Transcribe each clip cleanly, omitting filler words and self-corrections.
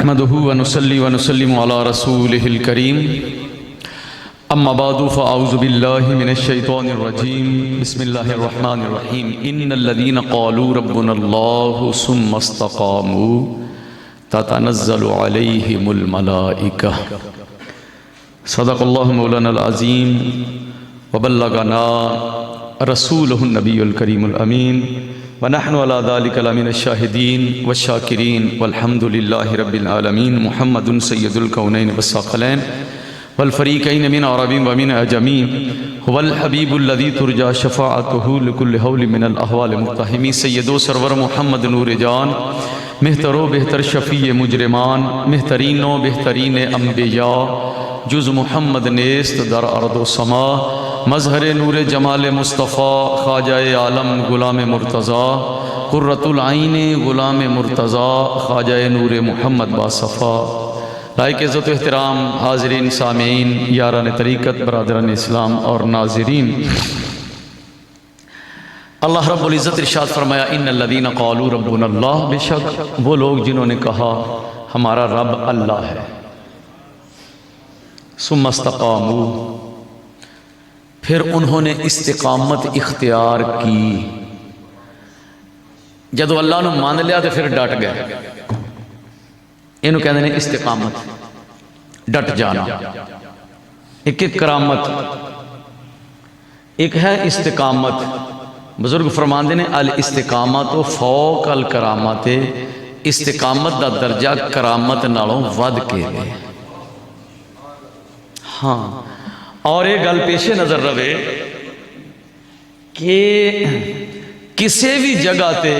نحمده ونصلي ونسلم على رسوله الكريم اما بعد فاعوذ بالله من الشيطان الرجيم بسم الله الرحمن الرحيم ان الذين قالوا ربنا الله ثم استقاموا تتنزل عليهم الملائكة صدق الله مولانا العظيم وبلغنا رسوله النبي الكريم الامين ونحن على ذلك لمن الشاهدين والشاكرين والحمد لله رب العالمين محمد سيد الكونين والثقلين والفريقين من عرب ومن عجم هو الحبيب الذي ترجى شفاعته لكل حول من الاحوال مقتحم سید و سرور محمد نور جان مہتر و بہتر شفیع مجرمان مہترین و بہترین انبیاء جز محمد نیست در ارض و سما مظہر نور جمال مصطفیٰ خواجہ عالم غلام مرتضیٰ قرۃ العین غلام مرتضیٰ خواجہ نور محمد باصفا لائق عزت و احترام حاضرین سامعین یاران طریقت برادران اسلام اور ناظرین، اللہ رب العزت ارشاد فرمایا ان الذین قالوا ربنا اللہ، بے شک وہ لوگ جنہوں نے کہا ہمارا رب اللہ ہے، ثم استقاموا، پھر انہوں نے استقامت اختیار کی، جدو اللہ نے مان لیا تو پھر ڈٹ گئے، انہوں کہتے ہیں استقامت، ڈٹ جانا، ایک کرامت، ایک ہے استقامت۔ بزرگ فرماندے نے الاستقامت فوق الکرامت، استقامت دا درجہ کرامت نالوں ود کے لئے۔ ہاں، اور ایک گل پیش نظر رہے کہ کسی بھی جگہ تے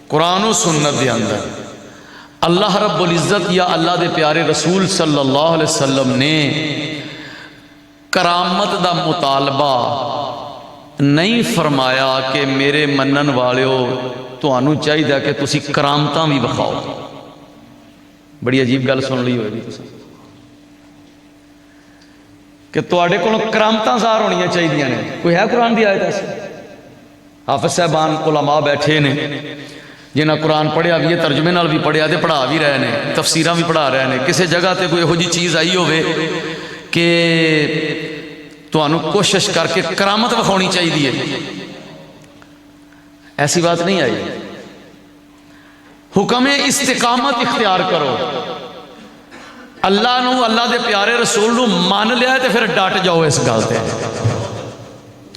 قرآن و سنت دے اندر اللہ رب العزت یا اللہ دے پیارے رسول صلی اللہ علیہ وسلم نے کرامت دا مطالبہ نہیں فرمایا کہ میرے منن والیو تو آنو چاہیے کہ تسی کرامتاں بھی بخاؤ۔ بڑی عجیب گل سن لی ہوئے بھی تسی کہ تواڈے کولوں کرامتاں ظاہر ہونیاں چاہیے نے، کوئی ہے قرآن دی آیت ایسی؟ حافظ صاحبان علماء بیٹھے نے جنہاں قرآن پڑھیا بھی ہے، ترجمے نال بھی پڑھیا تے پڑھا بھی رہے نے، تفسیراں بھی پڑھا رہے نے، کسی جگہ تے کوئی ہو جی چیز آئی ہوئے کہ تانوں کوشش کر کے کرامت وکھاونی چاہیے، ایسی بات نہیں آئی۔ حکم استقامت اختیار کرو، اللہ نو اللہ دے پیارے رسول نو مان لیا ہے تے پھر ڈٹ جاؤ اس گل تے،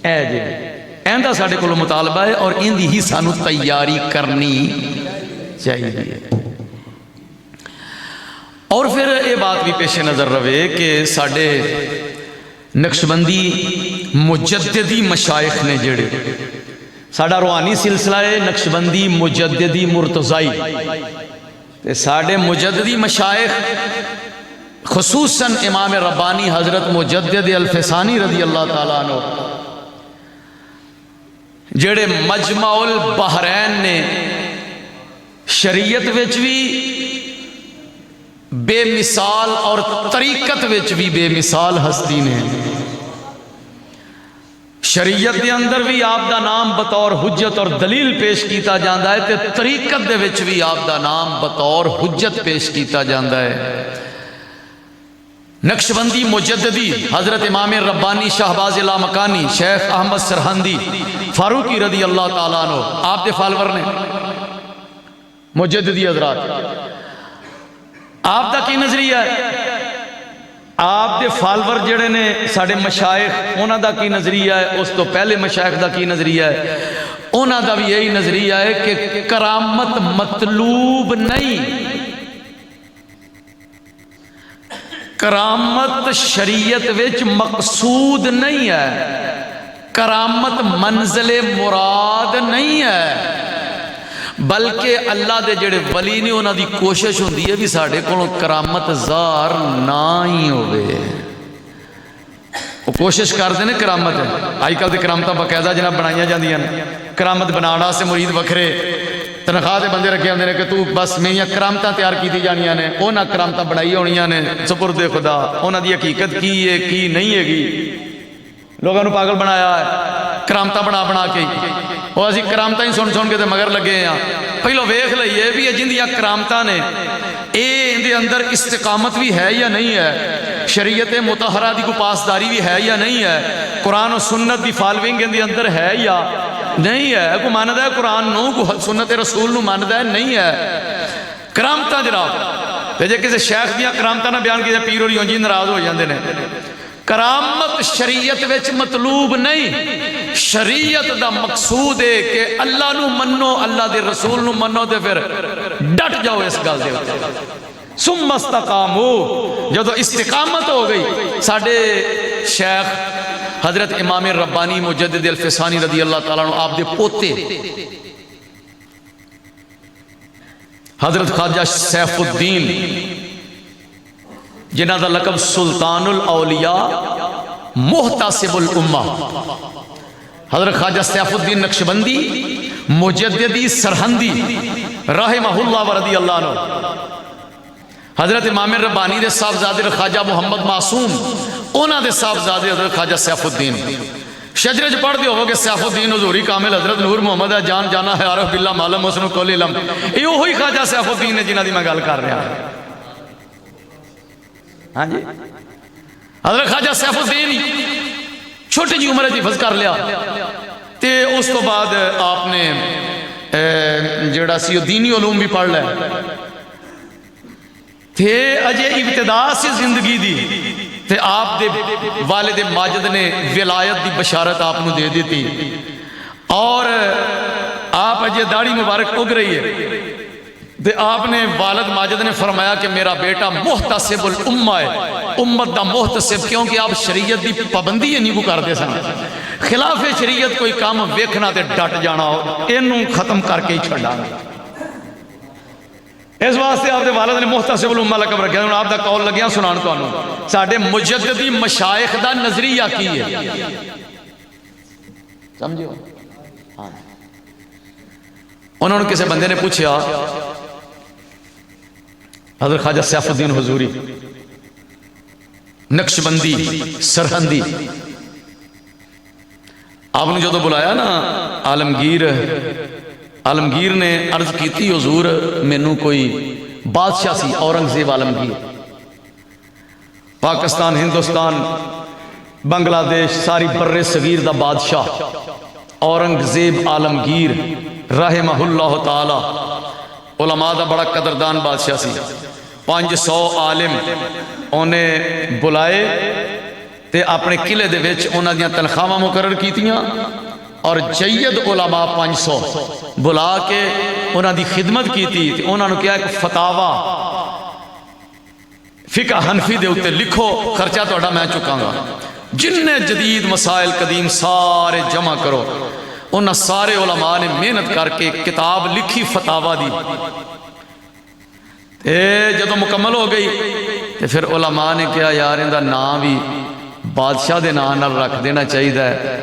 اے جی ایندہ ساڈے کولوں مطالبہ ہے اور ان دی ہی سانو تیاری کرنی چاہیے۔ اور پھر یہ بات بھی پیش نظر رہے کہ ساڈے نقشبندی مجددی مشائخ نے جڑے ساڈا روحانی سلسلہ ہے نقشبندی مجددی مرتضائی، ساڈے مجددی مشائخ خصوصاً امام ربانی حضرت مجدد الفسانی رضی اللہ تعالیٰ عنہ جڑے مجمع البحرین نے شریعت وچ بھی بے مثال اور طریقت وچ بھی بے مثال ہستی نے، شریعت دے اندر بھی آپ دا نام بطور حجت اور دلیل پیش کیتا جاندہ ہے تے طریقت دے وچ بھی آپ دا نام بطور حجت پیش کیتا جاندہ ہے۔ نقشبندی مجددی حضرت امام ربانی شہباز لامکانی شیخ احمد سرہندی فاروقی رضی اللہ تعالیٰ عنہ آپ دے فالور نے مجددی حضرات، آپ دا کی نظریہ ہے؟ آپ دے فالور جڑے نے ساڑھے مشائخ انہاں دا کی نظریہ ہے؟ اس تو پہلے مشائخ دا کی نظریہ ہے؟ انہاں دا بھی یہی نظریہ ہے کہ کرامت مطلوب نہیں، کرامت شریعت وچ مقصود نہیں ہے، کرامت منزل مراد نہیں ہے، بلکہ اللہ دے جڑے ولی نے انہاں دی کوشش ہوندی ہے بھی ساڑھے کولوں کرامت ظاہر نہ ہی ہوئے، وہ کوشش کرتے ہیں کرامت ہے۔ آئی کل دے کرامتاں باقاعدہ جناب بنائیاں جاندیاں نے، کرامت بنانا سے مرید وکھرے تنخواہ دے بندے رکھے ہوندے نے کہ تو بس میاں کرامتاں تیار کیتی جانیاں نے، انہاں کرامتاں بڑھائی ہونیاں نے، سپرد خدا انہاں دی حقیقت کی ہے کی نہیں ہے گی، لوگوں نے پاگل بنایا ہے کرامتاں بنا کے، وہ اسی کرامتاں ہی سن کے تے مگر لگے ہیں۔ پہلو ویکھ لئیے بھی جن دیاں کرامتاں نے دے اندر استقامت بھی ہے یا نہیں ہے، شریعت مطہرہ دی کو پاسداری بھی ہے یا نہیں ہے، قرآن و سنت دی فالوینگ دے اندر ہے یا نہیں ہے، کو ماندا ہے قرآن نو، کو سنت رسول نو ماندا ہے نہیں ہے۔ کرامتاں جناب تے جے کسی شیخ دیاں کرامتاں نہ بیان کیتے پیر اور یونجی ناراض ہو جاندے نے۔ کرامت شریعت وچ مطلوب نہیں، شریعت دا مقصود ہے کہ اللہ نو منو، اللہ دے رسول نو منو تے پھر ڈٹ جاؤ اس گل دے اوتے۔ ثم استقاموا، جدو استقامت ہو گئی، ساڈے شیخ حضرت امام ربانی مجدد الفسانی رضی اللہ تعالیٰ عنہ آپ دے پوتے حضرت خواجہ سیف الدین جنہ دا لقب سلطان الاولیاء محتسب الامہ، حضرت خواجہ سیف الدین نقشبندی مجددی سرہندی رحمہ اللہ ورضی اللہ عنہ، حضرت امام ربانی دے صاحبزادے خواجہ محمد معصوم، اونا دے صاحبزادے حضرت خواجہ سیف الدین۔ شجرج پڑھ دے ہو کہ سیف الدین حضوری کامل حضرت نور محمد جان جانا ہے عارف باللہ معلم حسن کل علم، یہ وہی خواجہ سیف الدین ہے جنہ دی میں گل کر رہا ہوں۔ ہاں جی، حضرت خواجہ سیف الدین چھوٹی جی عمر حفظ کر لیا تے اس تو بعد آپ نے جڑا سی دینی علوم بھی پڑھ لیا تھے۔ اجے ابتدا سے زندگی دی تے آپ دے والد ماجد نے ولایت دی بشارت آپ نے دے دی تھی، اور آپ اجے داڑھی مبارک اگ رہی ہے تے آپ نے والد ماجد نے فرمایا کہ میرا بیٹا محتسب الامہ ہے، امت دا محتسب، کیونکہ آپ شریعت دی پابندی نہیں کو کرتے سن، خلاف شریعت کوئی کام ویکھنا تے ڈٹ جانا ہو اینوں ختم کر کے ہی چھڑا۔ اس واسطے آپ دے والد نے محتسب الامہ لقب رکھا۔ آپ دا قول لگیاں سنان تو آنو ساڑھے مجددی مشائخ دا نظریہ کی ہے، سمجھو؟ ہاں، انہوں نے کسی بندے نے پوچھا حضرت خواجہ سیف الدین حضوری نقشبندی سرہندی، آپ نے جو تو بلایا نا عالمگیر نے عرض کی تھی حضور مینوں کوئی بادشاہ سی اورنگزیب عالمگیر، پاکستان ہندوستان بنگلہ دیش ساری بر صغیر دا بادشاہ اورنگزیب عالمگیر رحمہ اللہ تعالی، علماء دا بڑا قدردان بادشاہ سی، 500 عالم انہیں بلائے تے اپنے قلعے دے وچ انہاں دیاں تنخواہاں مقرر کیتیاں، اور جید علماء 500 بلا کے انہاں دی خدمت کی تھی، انہاں نے کیا ایک فتاوہ فقہ حنفی دے ہوتے لکھو، خرچہ توڑا میں چکاں گا، جننے جدید مسائل قدیم سارے جمع کرو۔ انہاں سارے علماء نے محنت کر کے کتاب لکھی فتاوہ دی، جدو مکمل ہو گئی تو پھر علماء نے کہا یار ان دا نام بھی بادشاہ دے نام نال رکھ دینا چاہیے ہے،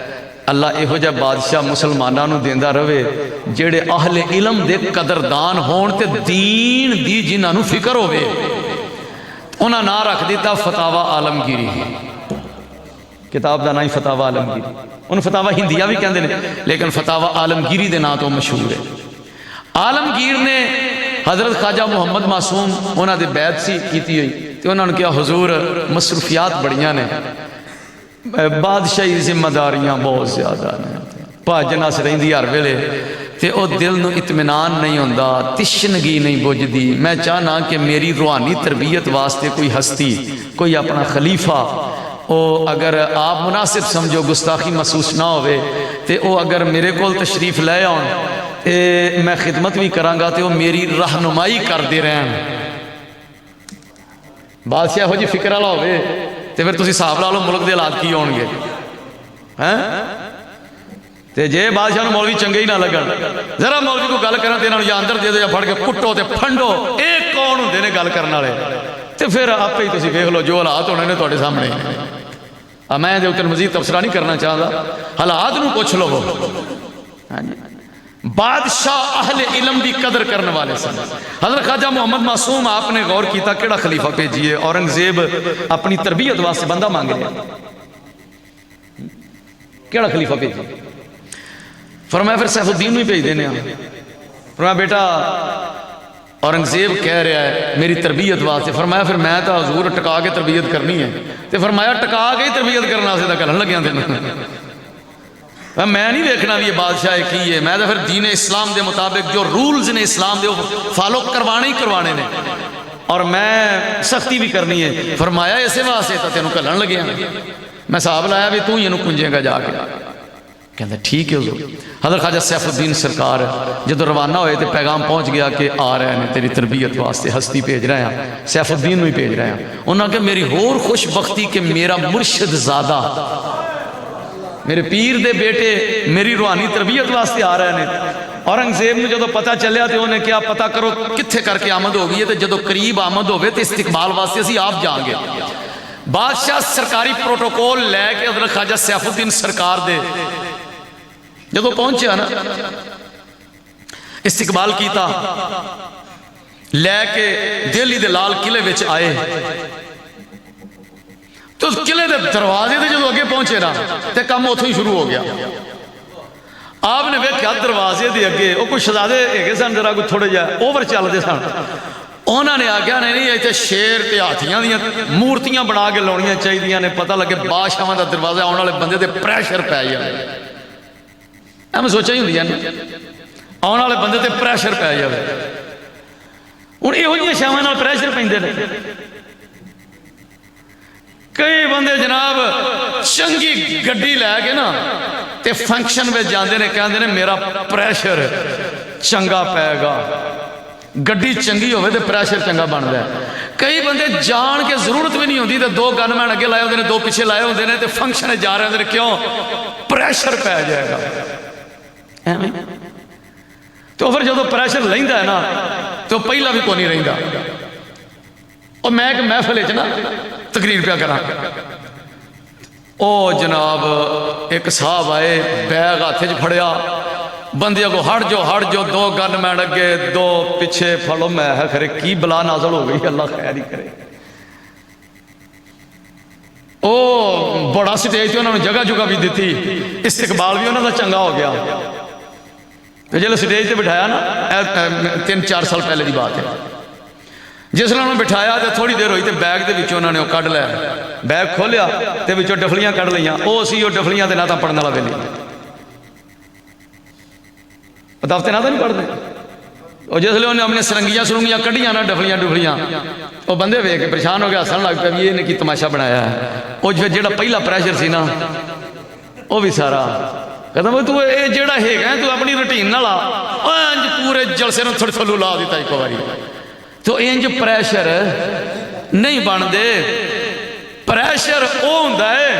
اللہ ایہو جا بادشاہ مسلمانہ نو دیندہ روے جیڑے اہل علم دے قدردان ہون تے دین دی جنہاں نو فکر ہوئے، انہاں نہ رکھ دیتا فتاوہ عالمگیری، کتاب دا نام فتاوہ عالمگیری، ان فتاوہ ہندیہ بھی کہندے نے لیکن فتاوہ عالمگیری دے نام تو مشہور ہے۔ عالمگیر نے حضرت خواجہ محمد معصوم انہاں دے بیعت سی کیتی ہوئی، تو انہوں نے کہا حضور مصروفیات بڑیاں نے، بادشاہی ذمہ داریاں بہت زیادہ نے، بھاجنا سے رہندی ہر ویلے تے او دل نو اطمینان نہیں ہوندا، تشنگی نہیں بجھدی۔ میں چاہنا کہ میری روحانی تربیت واسطے کوئی ہستی، کوئی اپنا خلیفہ او اگر آپ مناسب سمجھو گستاخی محسوس نہ ہوئے تے او اگر میرے کول تشریف لے آن تے میں خدمت بھی کرانگا تے وہ میری رہنمائی کر دے رہے ہیں۔ بادشاہ ہو جی فکر والا ہوئے تے پھر تسی صاحب لالو ملک دے حالات کی ہون گے، تے جے بادشاہ نو مولوی چنگے ہی نہ لگن، ذرا مولوی کو گل کرنا تے انہاں نو یا اندر دے دو یا پھڑ کے کٹو تے پھنڈو، ایک کون ہوندے نے گل کرن والے، تے پھر آپ ہی تسی ویکھ لو جو حالات ہونے نے تواڈے سامنے۔ میں دے اوپر مزید تبصرہ نہیں کرنا چاہتا، حالات نو پوچھ لو۔ بادشاہ اہل علم دی قدر کرنے والے سن۔ حضرت خواجہ محمد معصوم آپ نے غور کیتا کیڑا خلیفہ بھیجیے، اورنگزیب اپنی تربیت واسطے بندہ مانگ رہا، کیڑا خلیفہ بھیجیے؟ فرمایا پھر سیف الدین بھی بھیج دینے، فرمایا بیٹا اورنگزیب کہہ رہا ہے میری تربیت واسطے، فرمایا پھر میں تو حضور ٹکا کے تربیت کرنی ہے، تو فرمایا ٹکا کے ہی تربیت کرنا سے کرن لگیا تین میں نہیں دیکھنا بھی یہ بادشاہ کی ہے، میں تو پھر دین اسلام دے مطابق جو رولز نے اسلام دے فالو کروانے ہی کروانے نے، اور میں سختی بھی کرنی ہے۔ فرمایا اسے واسطے تو تینوں کلن لگیا، میں صاحب لایا بھی تو ہی انہوں کنجے گا جا کے، کہتا ٹھیک ہے حضور۔ حضرت خواجہ سیف الدین سرکار جدو روانہ ہوئے تو پیغام پہنچ گیا کہ آ رہے ہیں تیری تربیت واسطے ہستی بھیج رہے ہیں، سیف الدین بھی بھیج رہے ہیں۔ انہوں نے کہا میری اور خوش بختی کہ میرا مرشد زادہ میرے پیر دے بیٹے میری روحانی تربیت واسطے آ رہے ہیں۔ اورنگزیب نے جدو پتہ چلیا تو انہیں کیا پتہ کرو کتھے کر کے آمد ہو گئی ہے، تو جدو قریب آمد ہوئے تو استقبال واسطے اسی آپ جائیں گے۔ بادشاہ سرکاری پروٹوکول لے کے حضرت خواجہ سیف الدین سرکار دے جدو پہنچے نا استقبال کیتا، لے کے دہلی دے لال قلعے وچ آئے، تو اس قلعے دے دروازے دے جدو اگے پہنچے نا تے کام اتھوں ہی شروع ہو گیا۔ آپ نے ویکھیا دروازے دے اگے وہ کوئی شہزادے ایک سن ذرا کوئی تھوڑے جا اوور چلتے سن، انہوں نے آگیا نہیں ایتھے شیر تے ہاتھیاں دیاں مورتیاں بنا کے لاؤنیاں چاہیے نے، پتہ لگے بادشاہاں دا دروازہ آنے والے بندے تے پریشر پی جائے، میں سوچا ہی ہوندی ہے آنے والے بندے تے پریشر پی جائے۔ ہوں یہ شاواں نال پریشر پیندے نے، کئی بندے جناب چنگی گڈی لے کے نا تے فنکشن میں جاندے نے، کہندے نے میرا پریشر چنگا پائے گا، گڈی چنگی ہوئے تے پریشر چنگا بن ہے۔ کئی بندے جان کے ضرورت بھی نہیں ہوندی تے دو گن مین اگے لائے ہوندے نے دو پیچھے لائے ہوندے نے تے فنکشن جا رہے ہوندے نے، کیوں؟ پریشر پہ جائے گا۔ تو پھر جدو پریشر لیندا ہے نا تو پہلا بھی کوئی نہیں رہندا۔ اور میں ایک محفل نا تقریر پہ کرا، او جناب ایک صاحب آئے بیگ ہاتھ وچ پھڑیا، بندیاں کو ہٹ جو دو گن مین اگے دو پیچھے پھڑو، میں ہے خرے کی بلا نازل ہو گئی، اللہ خیر ہی کرے۔ او بڑا سٹیج تے انہوں نے جگہ بھی دیتی، استقبال بھی انہوں نے چنگا ہو گیا۔ جب سٹیج تے بٹھایا نا 3-4 سال پہلے دی بات ہے، جس نے انہوں نے بٹھایا تو تھوڑی دیر ہوئی تو بیگ دے وچوں انہوں نے کڈ لیا، بیگ کھولیا تے وچوں ڈفلیاں کڈ لیاں، او سی او ڈفلیاں تے نہ تاں پڑھن والا ویلی دفتے نہ تاں نہیں پڑھتے، اور جس لئے انہوں نے اپنے سرنگیاں کڈیاں نا ڈفلیاں وہ بندے ویکھ کے پریشان ہو گیا، ہسن لگ پیا بھی یہ نے کی تماشا بنایا ہے۔ وہ جڑا پہلا پریشر سی نا وہ بھی سارا کہتا وہ تو اے جڑا ہے گا تو اپنی روٹین نہ لا، انج پورے جلسے نوں تھوڑی تھلو لا دیتا ایک باری، تو انج پریشر نہیں بن دے۔ پریشر او ہوندا ہے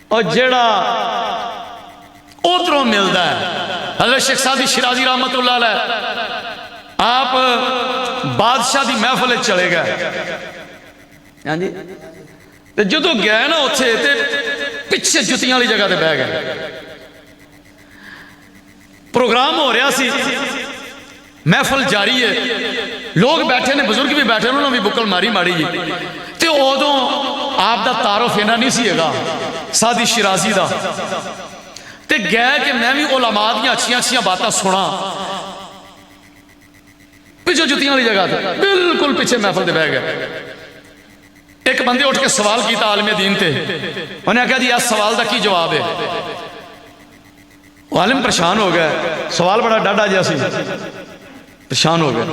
اور جڑا ادھروں ملدا ہے۔ حضرت شیخ سعدی شیرازی رحمت اللہ علیہ آپ بادشاہ دی محفل چلے گئے، ہاں جی، جدو گئے نا اتھے تے پیچھے جتیاں والی جگہ تے بہ گئے، پروگرام ہو رہا سی، محفل جاری ہے، لوگ بیٹھے نے، بزرگ بھی بیٹھے، انہوں نے بھی بکل ماری جی، تے ادوں آپ دا تعارف اینا نہیں سی گا سعدی شیرازی دا، تے گئے کہ میں بھی علماء دیاں اچھیاں باتاں سنا، پیچھے جتیاں والی جگہ تے بالکل پیچھے محفل تے بہ گئے۔ ایک بندے اٹھ کے سوال کیتا عالم دین تے، انہیں کہا جی اس سوال دا کی جواب ہے؟ عالم پریشان ہو گئے، سوال بڑا ڈاڈا جیسی، پریشان ہو گئے،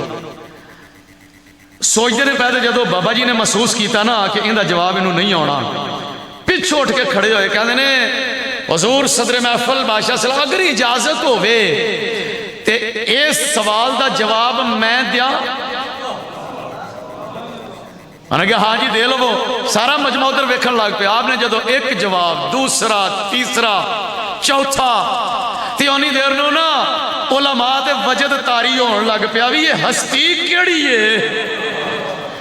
سوچتے نے پہلے جدو بابا جی نے محسوس کیتا نا کہ ان دا جواب انہوں نہیں آنا، پیچھے اٹھ کے کھڑے ہوئے، کہتے ہیں حضور صدر محفل بادشاہ صلی اللہ علیہ وسلم اگر اجازت ہوئے تے اس سوال دا جواب میں دیا؟ انہوں نے کہا ہاں جی دے لو، سارا مجمع ادھر ویکھن لگ پہ۔ آپ نے جدو ایک جواب، دوسرا، تیسرا، چوتھا، تے اونی دیر نو نا علماء تے وجد تاری ہون لگ پیا بھی یہ ہستی کیڑی ہے،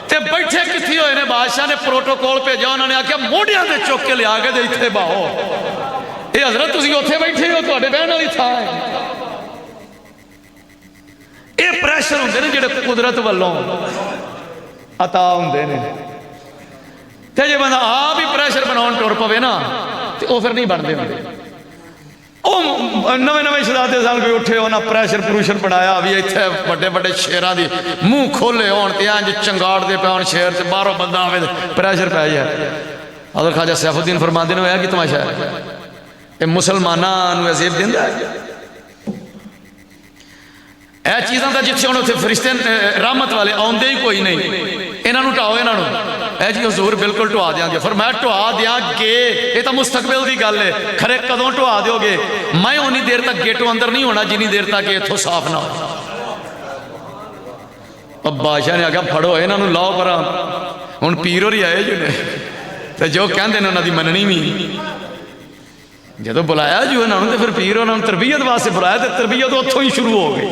تے بیٹھے کتھی ہوئے نے، بادشاہ نے پروٹوکول پہ جا، انہوں نے آکھیا موڑیاں دے چوک کے لیا کے دے اتھے باہو، اے حضرت تسی اتھے بیٹھے ہو تو اڈے بہن والی تھا ہے۔ اے پریشر ہوندے نے جڑے قدرت والوں عطا ہوندے نے، تے جے بندہ آپ ہی پریشر بناؤن ٹور پوے نا تے او پھر نہیں بندے ہوندے۔ وہ نویں نویں شہزادے سن کوئی اٹھے انہیں پریشر پروشر بنایا بھی اتنے بڑے بڑے شیراں دی منہ کھولے ہون تے انج چنگاڑ دے پے ہون شیر تے باہروں بندہ آوے پریشر پی جائے. حضرت خواجہ سیف الدین فرماندے نے ہویا کہ تماشا ہے یہ مسلماناں نوں عذاب دیندا ہے. اے چیزاں دا جتھے ہن اوتھے فرشتے رحمت والے آوندے ہی کوئی نہیں. انہاں نوں ٹھاؤ انہاں نوں اے جی حضور بالکل ٹھوا دیاں گے. فرمایا ٹھوا دیاں گے یہ تو مستقبل دی گل ہے. کھرے کدوں ٹھوا دیو گے؟ میں اونی دیر تک گیٹوں اندر نہیں ہونا جنی دیر تک اتھوں صاف نہ ہو. اب بادشاہ نے آگیا پھڑو انہاں نوں لاؤ پراں. ہن پیر ہوری آئے جو نے تے جو کہندے نے انہاں دی مننی وی. جدوں بلایا جو انہاں نوں تے پھر پیر انہاں نوں تربیت واسطے بلایا تے تربیت اتھوں ہی شروع ہو گئی.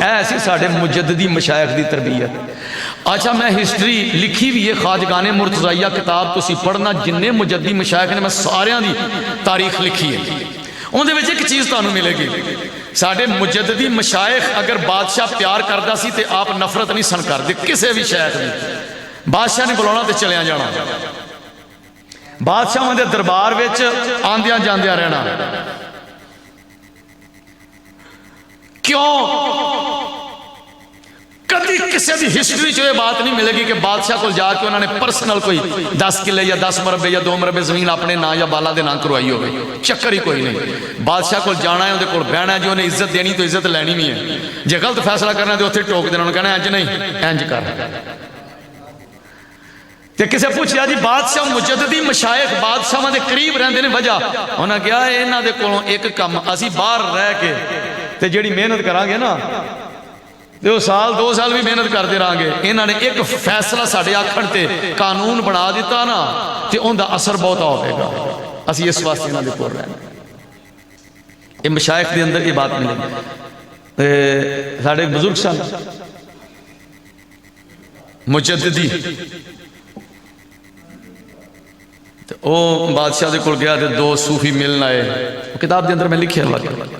ایسی ساڑھے مجددی مشایخ دی تربیت. اچھا میں ہسٹری لکھی بھی ہے خواجگان مرتضیہ کتاب تسی پڑھنا جننے مجددی مشایخ نے میں ساریاں دی تاریخ لکھی ہے. ان دے وچ ایک چیز تانوں ملے گی ساڑھے مجددی مشایخ اگر بادشاہ پیار کردا سی تے آپ نفرت نہیں سن کردے کسے بھی شیخ دی. بادشاہ نے بلانا تے چلیاں جانا. بادشاہ دے دربار وچ آندیاں جاندیاں رہنا. کیوں؟ کدی کسی بھی ہسٹری جو یہ بات نہیں ملے گی کہ بادشاہ کو جا کے انہوں نے پرسنل کوئی 10 کلے یا 10 مربے یا 2 مربے زمین اپنے نا یا بالا دے نا کروائی ہوگی. چکر ہی کوئی نہیں. بادشاہ کو جانا ہے اندھے کو بہنا ہے جو انہیں عزت دینی تو عزت لینی بھی ہے. جے غلط فیصلہ کرنا ہے تو اتھے ٹوک دینا. انہوں نے کہنا ہے انج نہیں انج کر. تے کسے پوچھیا جی بادشاہ مجددی مشایخ بادشاہ دے قریب رہندے نے وجہ. انہوں نے کہا انہاں دے کولوں ایک کم اسی باہر رہ کے تے جڑی محنت کران گے نا تے وہ سال 2 سال بھی محنت کرتے رہاں گے. انہاں نے ایک فیصلہ ساڑھے آکھن تے قانون بنا دیتا نا تے ان دا اثر بہت ہوئے گا. اسی اس واسطے انہاں دے کول رہنا. یہ مشایخ دے اندر یہ بات ملے گی. ساڑھے ایک بزرگ سن مجددی وہ بادشاہ دے کول گیا تے 2 صوفی ملنا ہے. کتاب دے اندر میں لکھے اللہ کے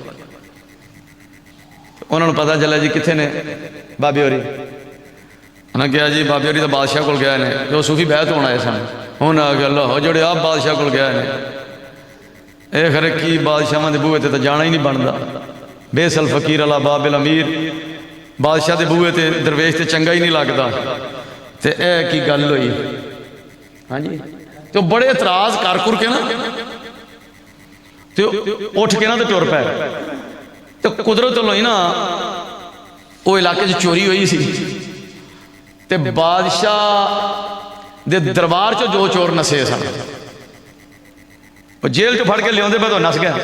انہوں نے پتا چلا جی کتنے نے بابی ہوری. انہوں نے کہا جی بابی ہوری تو بادشاہ کو گیا ہے جو صوفی بیعت ہونا ہے سن. انہوں نے کہا اللہ جڑے آپ بادشاہ کو گیا ہے اے خرے کی بادشاہ دے بوئے تے جانا ہی نہیں بندا. بیس الفقیر علی باب الامیر بادشاہ دے بوئے تے درویش تے چنگا ہی نہیں لگدا. تے اے کی گل ہوئی. ہاں جی تو بڑے اعتراض کر کے نا تو اٹھ کے نا تو ٹر پے. تو قدرت ہوئی نا وہ علاقے سے چوری ہوئی سی تے بادشاہ دے دربار چو جو چور نسے سن وہ جیل چو پھڑ کے لے پہ تو نس گیا.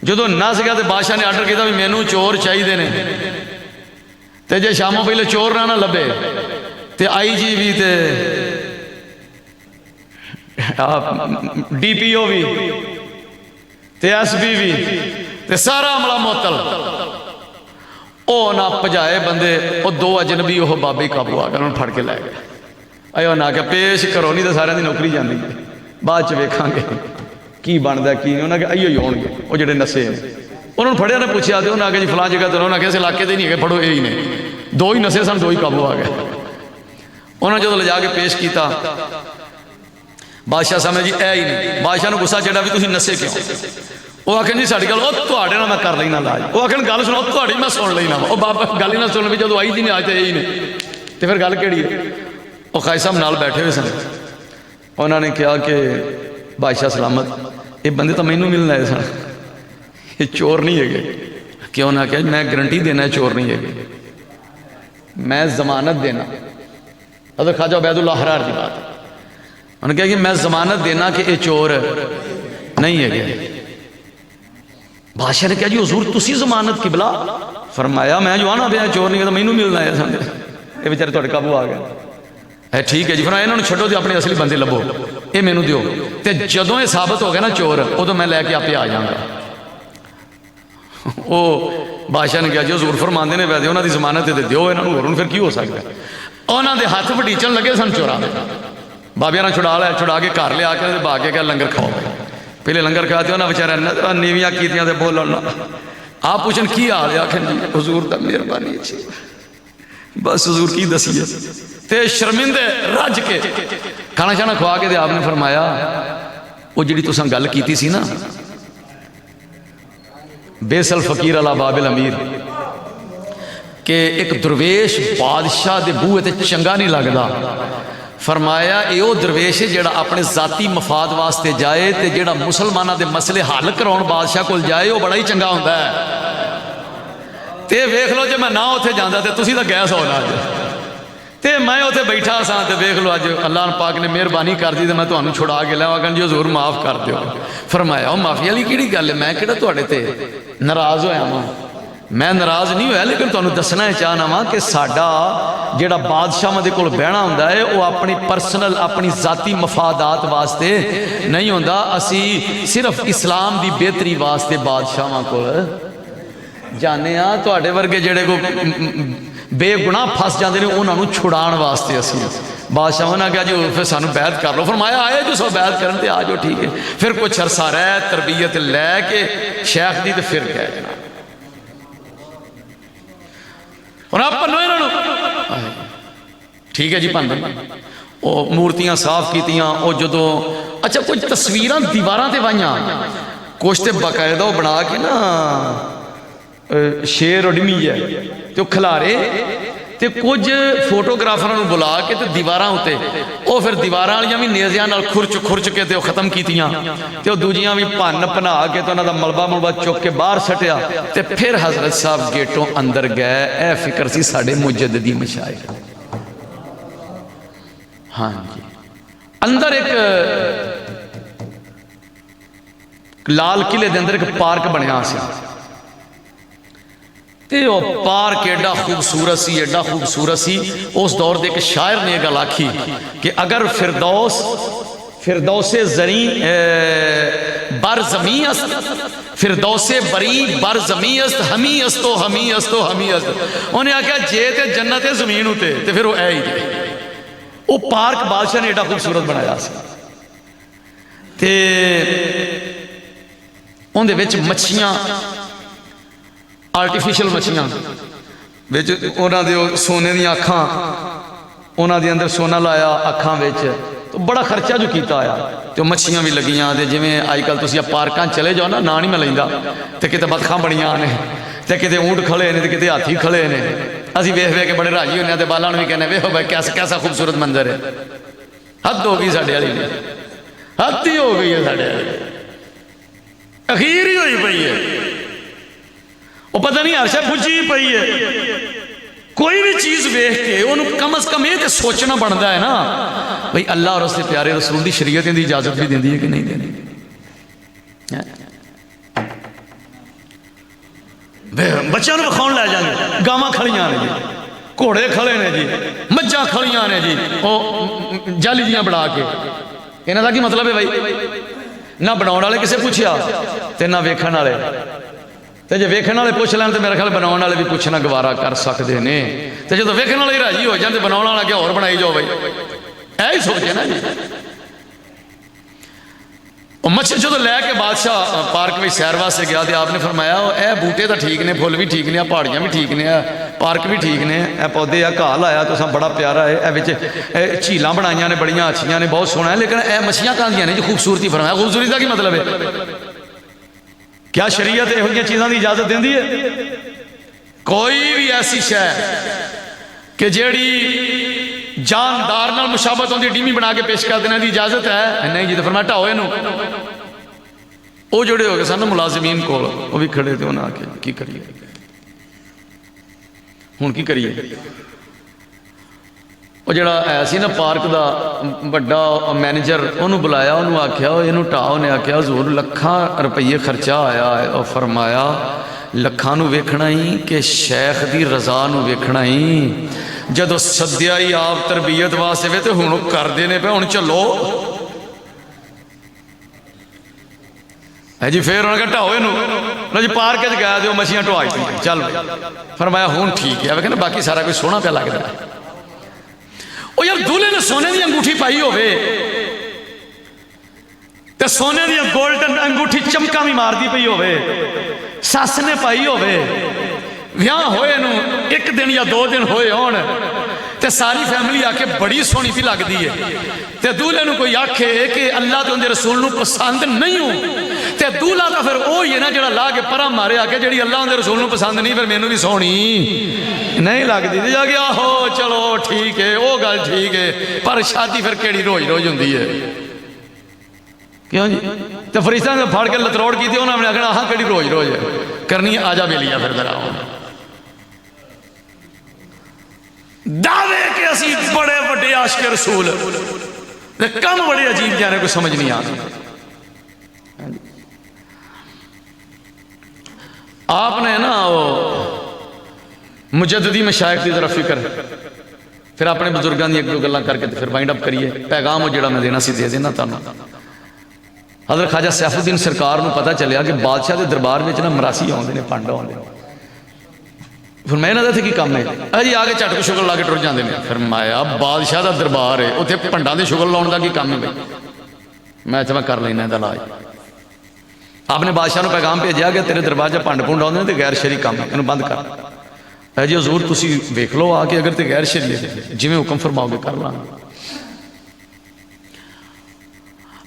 جدو نس گیا تو بادشاہ نے آرڈر کیا بھی مینوں چور چاہیے نے تے جے شاموں پہلے چور نہ لبے تے آئی جی بھی تے ڈی پی او بھی تے ایس پی بھی تے سارا عملہ معطل. او نہ پجائے بندے او 2 اجنبی وہ بابے قابو آ گئے انہوں نے پھڑ کے لے گئے. ایو نہ کہ پیش کرو نہیں تو سارے دی نوکری جاندی ہے بعد چ ویکھاں گے کی بندا کی نہیں. انہوں نے کہا ایو ہی ہون گے وہ جڑے نسے ہیں. انہوں نے پھڑیا نے پوچھا تے انہوں نے کہا جی فلاں جگہ تے انہوں نے کہا اس علاقے دے نہیں ہے پھڑو یہی نے 2 ہی نسے سن 2 ہی قابو آ گئے. انہوں نے جدو لے جا کے پیش کیتا بادشاہ سامنے جی اے ہی نہیں. بادشاہ نے غصہ چڑھا بھی تسی نسے کیوں؟ وہ آخر جی ساری گل وہ تواڈے نال میں کر لینا لاج. وہ آخر گل سنو تواڈی میں سن لینا. وہ بابا گل ہی نہ سن بھی جدو آئی جی نہیں آج تو یہی نہیں تو پھر گل کیڑی ہے. وہ قائد صاحب نال بیٹھے ہوئے سن. انہوں نے کہا کہ بادشاہ سلامت یہ بندے تو مینوں ملنا ہے سن یہ چور نہیں ہے گے. کیوں نہ کہا میں گارنٹی دینا ہے چور نہیں ہے گے میں ضمانت دینا. حضرت خواجہ عبید اللہ حرار کی بات ہے. انہوں نے کہا کہ میں ضمانت دینا کہ یہ چور نہیں ہے گے. بادشاہ نے کہا جی حضور تسی ضمانت قبلہ. فرمایا میں جو آنا پیا چور نہیں ہے تو مینوں ملنا ہے سن یہ بیچارے تھوڑے قابو آ گئے. ہے ٹھیک ہے جی. فرمایا انہوں نے چھڈو اپنے اصلی بندے لبو یہ مینوں دیو تے جدوں یہ ثابت ہو گیا نا چور ادو میں لے کے آپ آ جاؤں گا. وہ بادشاہ نے کہا جی حضور فرماندے نے ویسے انہوں دی ضمانت دے دیو انہوں پھر کی ہو سکتا ہے. انہوں دے ہاتھ وڈیچن لگے سن چوراں دے. بابیاں نے چھڑا کے گھر لیا کے باغ کے لنگر کھاؤ. پہلے لنگر کھاتے ہونا بیچارے نیویاں کیتیاں تے بولن. آپ پوچھن کی حال ہے؟ آخر جی حضور دا مہربانی اچھی بس حضور کی دسیے تے شرمندے رج کے کھانا شانا کھوا کے دے آپ نے فرمایا وہ جڑی تساں گل کیتی سی نا بیسل فقیر علی باب الامیر کہ ایک درویش بادشاہ دے بوئے تے چنگا نہیں لگدا. فرمایا یہ وہ درویش ہے جڑا اپنے ذاتی مفاد واسطے جائے تے جڑا مسلمانہ دے مسئلے حل کراؤن بادشاہ کول جائے وہ بڑا ہی چنگا ہوتا ہے. تے ویکھ لو جے میں نہ اتنے جانا تے تسی تو گئے سو نا تے میں اتنے بیٹھا سا تے ویکھ لو اج اللہ پاک نے مہربانی کر دی تے میں تمہیں چھڑا کے لیا کہ جی حضور معاف کر دیو. فرمایا وہ معافی والی کیڑی گل ہے, میں کہڑا تواڈے تے ناراض ہویا ہاں. میں ناراض نہیں ہویا لیکن تمہیں دسنا چاہنا وا کہ ساڈا جڑا بادشاہ دے کول بہنا ہوندا ہے وہ اپنی پرسنل اپنی ذاتی مفادات واسطے نہیں ہوندا. اسی صرف اسلام دی بہتری واسطے بادشاہاں کول جانے ہاں. تواڈے ورگے جڑے کو بے گناہ پھس جاندے نے انہاں نوں چھڑان واسطے اسی بادشاہوں نے کہا جی پھر سانو بیعت کر لو. فرمایا آئے جو سو بیعت کرن تے آ جو ٹھیک ہے. پھر کچھ عرصہ رہ تربیت لے کے شیخ دی تے پھر گئے جناب. اور آپ پنو انہوں ٹھیک ہے جی پن دیں وہ مورتیاں صاف کیتیاں وہ جدو اچھا کچھ تصویراں دیواراں تے وائیاں کچھ تے باقاعدہ وہ بنا کے نا شیر اڈمی ہے تو کھلارے تے کچھ فوٹوگرافراں بلا کے تے دیواراں ہوتے وہ پھر دیواراں والیاں بھی نیزیاں نال کھرچ کے تے وہ ختم کیتیاں تے وہ دوجیاں بھی پن پنا کے تو انہاں دا ملبہ چک کے باہر سٹیا تے پھر حضرت صاحب گیٹوں اندر گئے. اے فکر سی ساڈے مجددی مشائخ. ہاں جی اندر ایک لال قلعے دے اندر ایک پارک بنیا سی تے وہ پارک ایڈا خوبصورت سی ایڈا خوبصورت سی. اس دور دے ایک شاعر نے یہ گل آکھی کہ اگر فردوس زرین بر زمین است فردوس بری بر زمین است ہمی استو ہمی استو ہمی است. انہیں آکھا جے تے جنت زمین ہوتے تے پھر وہ اے ہی دے. وہ پارک بادشاہ نے ایڈا خوبصورت بنایا سی تے ان دے وچ مچھیاں آرٹیفیشل مچھیاں انہاں دے سونے دی اکھاں انہاں دے اندر سونا لایا اکھاں وچ تو بڑا خرچہ جو کیتا آیا تو مچھیاں بھی لگیاں تے جویں اج کل تسی پارکاں چلے جاؤ نا نہیں میں لیندا تے کتے بطخاں بڑیاں نے تے کتے اونٹ کھڑے نے تے کتے ہاتھی کھڑے نے. اسی ویکھ ویکھ کے بڑے راضی ہونے تے بالاں نوں بھی کہنے ویکھو بھائی کیسا خوبصورت منظر ہے. حد ہو گئی ساڈے والی حد ہی ہو گئی ہے ساڈے والی اخیر ہی ہوئی پئی ہے. وہ پتہ نہیں ہر شے بجھی پئی ہے. کوئی بھی چیز ویکھ کے انہوں کم از کم یہ تے سوچنا بنتا ہے نا بھئی اللہ اور اس کے پیارے رسول دی شریعت دی اجازت بھی دیندی ہے کہ نہیں دیندی. بچوں نے بخاؤن لے جانے گاواں کھڑیاں نے جی گھوڑے کھڑے نے جی مجھاں کھڑیاں نے جی وہ جالی دیاں بڑھا کے انہاں دا کی مطلب ہے بھائی نہ بناؤن والے کسے پوچھیا تے نہ ویکھن والے تے جے ویکھن والے پوچھ لین تے میرا خیال بناؤن والے بھی پوچھنا گوارا کر سکدے نے تے جدوں ویکھن والے راضی ہو جان تے بناؤن والا کیا اور بنائی جاؤ بھائی اے ہی سوچے نا جی. وہ مچھلی جدوں لے کے بادشاہ پارک میں سیر واسطے گیا تے آپ نے فرمایا اے بوٹے تو ٹھیک نے پھول بھی ٹھیک نے پہاڑیاں بھی ٹھیک نے پارک بھی ٹھیک نے اے پودے آ گھا لایا تو بڑا پیارا ہے اے وچ جھیلاں بنائیاں نے بڑیاں اچھیاں نے بہت سونا ہے لیکن اے مچھلیاں کہاں دیاں نے جی خوبصورتی فرمایا خوبصورتی کا کی مطلب ہے کیا شریعت یہ چیزاں دی اجازت دیندی ہے؟ کوئی بھی ایسی شے کہ جیڑی جاندار نال مشابہت ہوندی ڈیمی بنا کے پیش کر دینے دی اجازت ہے نہیں جی تو فرمایا ٹاؤ اینو. وہ جڑے ہو گئے سن ملازمین کول وہ بھی کھڑے تھے انہاں آ کے کی کریے ہن کی کریے. وہ جڑا ہے سی نا پارک دا بڑا مینیجر انہوں بلایا انہوں آکھیا انہوں ٹاؤ نے آکھیا حضور لکھاں روپیے خرچہ آیا ہے اور فرمایا لکھاں نو ویکھنا ہی کہ شیخ دی رضا نو ویکھنا ہی جدو سدیا ہی آپ تربیت واسطے وے تے ہن کر دینے پہ ہن چلو ہے جی. پھر انہوں نے کہا ٹاؤ انہوں جی پارک وچ گیا تے مچھیاں ٹوائی تھی چل فرمایا ہن ٹھیک ہے ویکھنا باقی سارا کوئی سونا پہ لگدا ہے. او یار دولے نے سونے دی انگوٹھی پائی ہوئے تے سونے دی گولڈن انگوٹھی چمکا بھی مار دی پئی ہوئے ساس نے پائی ہوئے ویاہ ہوئے نو ایک دن یا دو دن ہوئے ہون تے ساری فیملی آ کے بڑی سونی تھی لگ دی ہے تے دولے نو کوئی آکھے کہ اللہ تے اندے رسول نو پسند نہیں ہوں تے دولا کا پھر وہ یہ نا جڑا لا کے پرا مارے آ کے جڑی اللہ اندے رسول نو پسند نہیں پھر مینوں بھی سونی نہیں لگ دی جا کے آہو چلو ٹھیک ہے وہ گل ٹھیک ہے پر شادی پھر کیڑی روز روز ہوندی ہے کیوں جی تو فرشتہ نے پھاڑ کے لتروڑ کی تھی انہوں نے کہنا ہاں کیڑی روز روز ہے کرنی ہے آجا بھی لیا پھر ذرا دعوے کہ اسی بڑے بڑے عاشق رسول کم بڑے عجیب جانے کو سمجھ نہیں آتا آپ نے نا وہ مجددی مشائخ کی طرف فکر پھر اپنے بزرگان دی ایک دو گلاں کر کے پھر وائنڈ اپ کریے پیغام وہ جڑا میں دینا سی دے دینا تانوں حضرت خواجہ سیف الدین سرکار نو پتہ چلیا کہ بادشاہ دے دربار میں نا مراسی آؤندے نے پانڈا آؤندے فرمایا نہ تھے کی کام ہے جی آگے چٹ کو شکل لا کے ٹر جاندے نے فرمایا بادشاہ دا دربار ہے اوتھے پنڈاں دے شکل لاؤن دا کی کام ہے میں میں کر لینا دا علاج آپ نے بادشاہ نو پیغام بھیجیا کہ تیرے دربار جا پانڈ پونڈ آؤندے تے غیر شرعی کام ہے انہوں بند کر جی حضور تسی ویکھ لو آ کے اگر تے غیر شرعی ہے جویں حکم فرماؤ گے کر لاں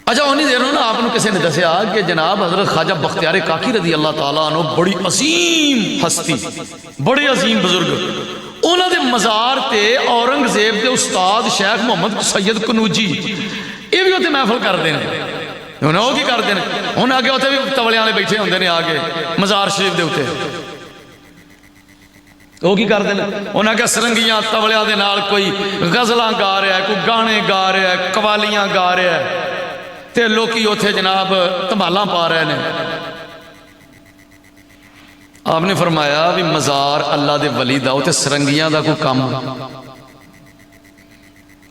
اچھا انہی دیر نا آپ نے کسی نے دسیا کہ جناب حضرت خواجہ بختیار کاکی رضی اللہ تعالیٰ عنہ بڑی عظیم ہستی بڑے عظیم بزرگ انہوں دے مزار تے اورنگزیب دے استاد شیخ محمد سید کنوجی یہ بھی ہوتے محفل کر دینے انہوں نے کی کر دینے انہوں آگے ہوتے بھی تولے آنے بیٹھے ہوندے نے آگے مزار شریف دے ہوتے وہ کی کر دینا انہوں نے سرنگیاں تولیاں دے نال کوئی غزلاں گا رہا ہے کوئی گانے گا رہا ہے قوالیاں گا رہا ہے تے لوکی اوتھے جناب تمالاں پا رہے نے آپ نے فرمایا بھی مزار اللہ دے ولی دا اوتھے سرنگیاں دا کوئی کام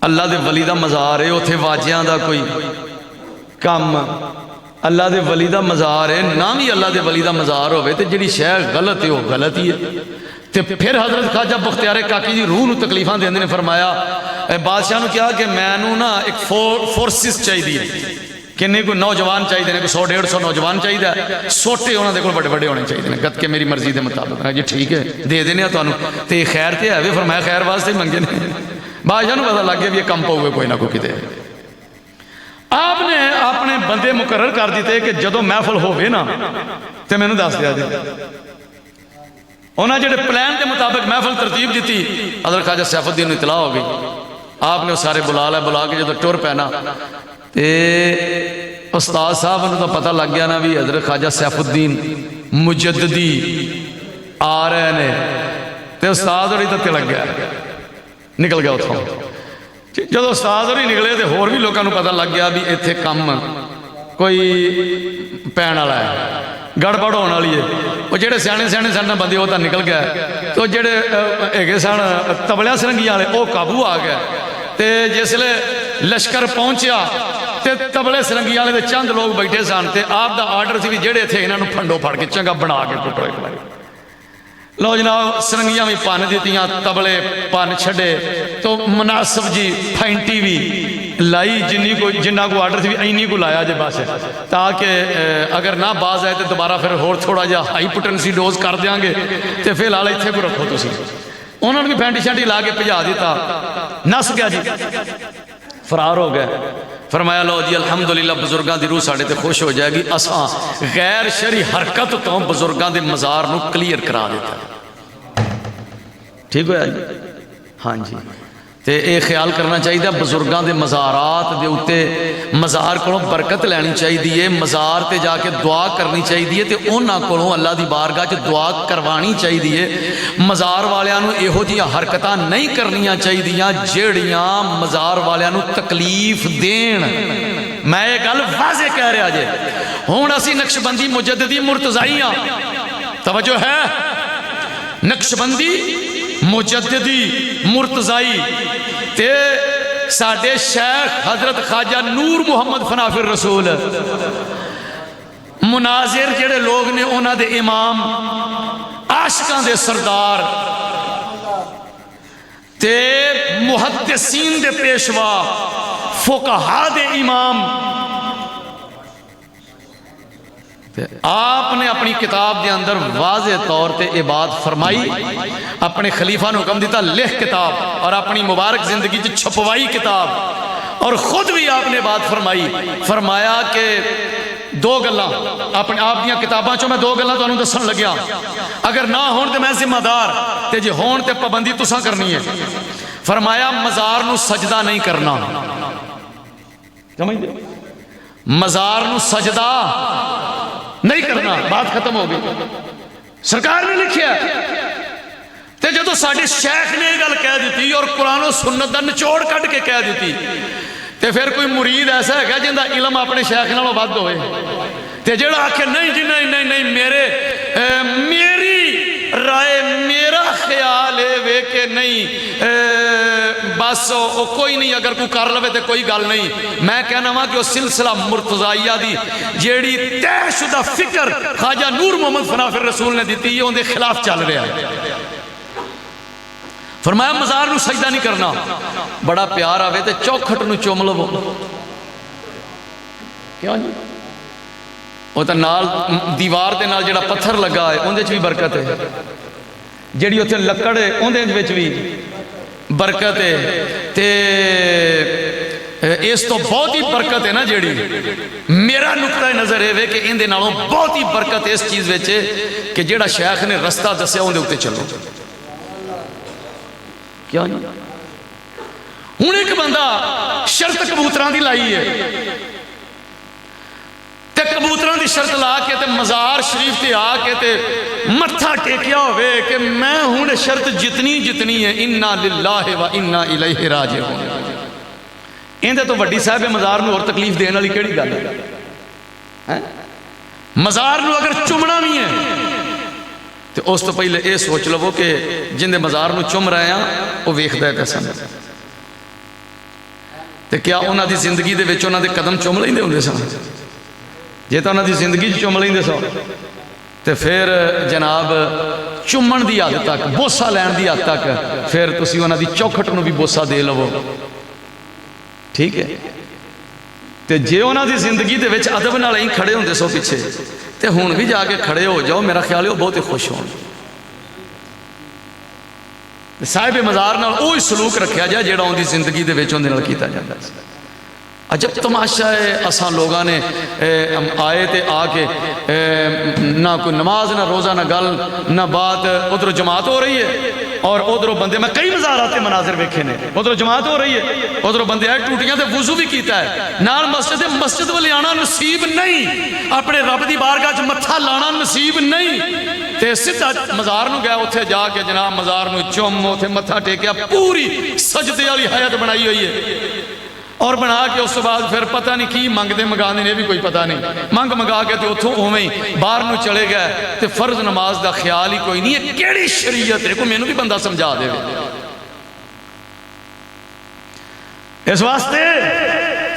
اللہ دے ولی دا مزار ہے اوتھے واجیاں دا کوئی کام اللہ دے ولی دا مزار ہے نام ہی اللہ دے ولی دا مزار ہوئے تے جڑی شے غلط ہے وہ غلط ہی ہے تے پھر حضرت خواجہ بختیار کاکی جی روح نو تکلیفاں دیندے نے فرمایا بادشاہ نو کیا کہ میں نو نا ایک فورسز چاہی دی کہ نہیں کوئی نوجوان چاہی دینے کوئی 100-150 نوجوان چاہی دے سوٹے ہونا دے کوئی بڑے بڑے ہونے چاہی دینے گد کے میری مرضی دے مطابق جی ٹھیک ہے دے دینے تو انو تے خیر تے ہے فرمایا خیر واسطے منگے نہیں بادشاہ نو پتہ لگ گیا بھی یہ کم پاؤے کوئی نہ کوئی کتے آپ نے اپنے بندے مقرر کر دیتے کہ جدو محفل ہوئے نا تے میں نے دس دیا دی انہاں جڑے پلان دے مطابق محفل ترتیب دیتی حضرت خواجہ سیف الدین نے اطلاع ہو گئی آپ نے سارے بلا کے جدو ٹور پہنا تے استاد صاحب نے تو پتہ لگ گیا نا بھی حضرت خواجہ سیف الدین مجددی آ رہے نے تے استاد اور ہی تک لگ گیا نکل گیا اتھوں جدو استاد اور ہی نکلے تے ہور بھی لوگوں کو پتہ لگ گیا بھی ایتھے کم کوئی پین والا ہے گڑبڑ ہونے والی ہے وہ جڑے سیانے سن بندے وہ تو نکل گیا تو جڑے ایگے سن تبلیاں سرنگیاں والے وہ قابو آ گیا تے جس لے لشکر پہنچیا تے تبلے سرنگیاں والے چند لوگ بیٹھے سن تے آپ دا آرڈر سی بھی جڑے تھے انہاں نو پھنڈو پھڑ کے چنگا بنا کے کٹوئے کھلائے لو جناب سرنگیاں بھی پان دیتیاں تبلے پان چھڑے تو مناسب جی پھینٹی بھی لائی جنہ کو آرڈر تھی بھی اینی کو لایا جے باسے تاکہ اگر نہ باز آئے تو دوبارہ پھر اور تھوڑا جا ہائی پوٹنسی ڈوز کر دیاں گے تے پھر لالے اتھے کو رکھو تو سی انہوں نے بھی پھینٹی شینٹی لا کے پجا دیتا نس گیا جی فرار ہو گئے فرمایا لو جی الحمدللہ بزرگان دی روح ساڑھے تے خوش ہو جائے گی اساں غیر شرعی حرکت تو بزرگان دے مزار نو کلیر کرا دیتا ٹھیک ہو جی ہاں جی تے اے خیال کرنا چاہیے بزرگان دے مزارات دے اتے مزار کو برکت لینی چاہیے مزار تے جا کے دعا کرنی چاہیے تے اونا کو اللہ دی بارگاہ چ دعا کروانی چاہیے مزار والیاں یہو جہاں حرکتاں نہیں کرنیاں چاہیے جیڑیاں مزار والیاں تکلیف دین میں یہ گل واضح کہہ رہا جے ہوں اسی نقشبندی مجددی مرتضائی ہاں توجہ ہے نقشبندی مجددی مرتضائی تے ساڑھے شیخ حضرت خواجہ نور محمد فنافر رسول مناظر جڑے لوگ نے انہاں دے امام عاشقاں دے سردار تے محدثین دے پیشوا فقہا دے امام آپ نے اپنی کتاب دے اندر واضح طور تے یہ بات فرمائی، اپنے خلیفہ نے حکم دیتا لکھ کتاب، اور اپنی مبارک زندگی چ چھپوائی کتاب، اور خود بھی آپ نے بات فرمائی، فرمایا کہ دو گلاں اپنے آپ دیاں کتاباں چوں میں دو گلاں تانوں دسن لگیا، اگر نہ ہون تے میں ذمہ دار، تے جے ہون تے پابندی تساں کرنی ہے۔ فرمایا مزار نو سجدہ نہیں کرنا، سمجھ دے، مزار نو سجدہ نہیں کرنا، بات ختم ہو گئی۔ سرکار نے لکھیا تے جدو ساڈے شیخ نے یہ گل کہہ دیتی اور قرآن و سنت دا نچوڑ کٹ کے کہہ دیتی، تے پھر کوئی مرید ایسا ہے جن دا علم اپنے شیخ نالوں ود ہوئے، تے جڑا آکھے نہیں جی نہیں میری رائے میرا خیال ہے کہ نہیں بس کوئی نہیں، اگر کوئی کر لوے تے کوئی گل نہیں۔ میں کہنا ہاں کہ وہ سلسلہ مرتضائیہ دی جیڑی طے شدہ فکر خواجہ نور محمد فنافر رسول نے دیتی ہے، ان دے خلاف چل رہا ہے۔ فرمایا مزار نو سجدہ نہیں کرنا، بڑا پیار آوے تے چوکھٹ نو چوم لو، کیا جی وہ تو نال دیوار دے نال جڑا پتھر لگا ہے اندے چ بھی برکت ہے، جڑی اتنے لکڑ ہے اندے وچ بھی برکت ہے، تے اس تو بہت ہی برکت ہے نا جیڑی میرا نقطہ نظر ہے کہ اندے نالوں بہت ہی برکت اس چیز وچ ہے کہ جیڑا شیخ نے رستہ دسیا اندے اوتے چلو۔ کیا نہیں ہوں ایک بندہ شرط کبوتران دی لائی ہے تے کبوتران دی شرط لا کے تے مزار شریف تے آ کے تے متھا ٹیکیا ہوئے کہ میں ہوں شرط جتنی ہے انا للہ و انا الیہ راجعون، اندے تو وڈی صاحب مزار نو اور تکلیف دینے والی کیڑی گل ہے؟ مزار نو اگر چومنا بھی ہے تو اس تو پہلے یہ سوچ لو کہ جن دے مزار نو چوم رہے ہیں وہ ویکھدا ہے پیسہ تے کیا انہاں دی زندگی دے وچ انہاں دے قدم چوم لیندے ہوندے سن؟ جے تو انہاں دی زندگی چوم لیندے سن تے پھر جناب چومن دی حد تک، بوسا لین دی حد تک، پھر تسی انہاں دی چوکھٹ نو بھی بوسا دے لو، ٹھیک ہے؟ تے جے انہاں دی زندگی دے وچ ادب نال ہی کھڑے ہوندے سو پیچھے تے ہون بھی جا کے کھڑے ہو جاؤ، میرا خیال ہے وہ بہت ہی خوش ہوں۔ صاحب مزار نال وہی سلوک رکھیا جائے جیڑا ان دی زندگی دے وچ اندے نال کیتا جاندا ہے۔ عجب تماشا ہے، اساں لوگاں نے آئے تے آ کے نہ کوئی نماز نہ روزہ نہ گل نہ بات، ادھر جماعت ہو رہی ہے اور ادھر بندے، میں کئی مزارات کے مناظر ویکھے نے، ادھر جماعت ہو رہی ہے، ادھر بندے آئے ٹوٹیاں تے وضو بھی کیتا ہے، نال مسجد والے آنا نصیب نہیں، اپنے رب دی بارگاہ چ متھا لانا نصیب نہیں، تے سیدھا مزار نو گیا، اتھے جا کے جناب مزار نو چوم، اتھے متھا ٹیکیا، پوری سجدے والی حیت بنائی ہوئی ہے، اور بنا کے اس بعد پھر پتہ نہیں کی منگ دے مگا نے بھی کوئی پتہ نہیں، منگ مگا کے تے اتھوں اوویں باہر نو چلے گئے تے فرض نماز دا خیال ہی کوئی نہیں ہے۔ کیڑی شریعت ہے؟ کوئی مینوں بھی بندہ سمجھا دے۔ اس واسطے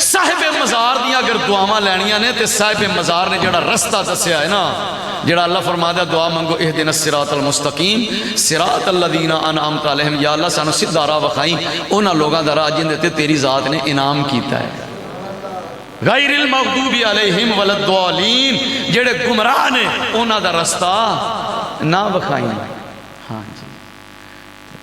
صاحب مزار دیاں اگر دعاواں لینیاں نے تے صاحب مزار نے جڑا رستہ دسیا ہے نا، جڑا اللہ فرماتا دعا منگو اہدنا الصراط المستقیم صراط الذین انعمت علیہم، یا اللہ سانو سیدھا راہ وکھائیں انہاں لوگاں دا راہ جن تے تیری ذات نے انعام کیتا ہے، غیر المغضوب علیہم ولا الضالین، جڑے گمراہ نے انہاں دا رستہ نہ وکھائیں۔ ہاں جی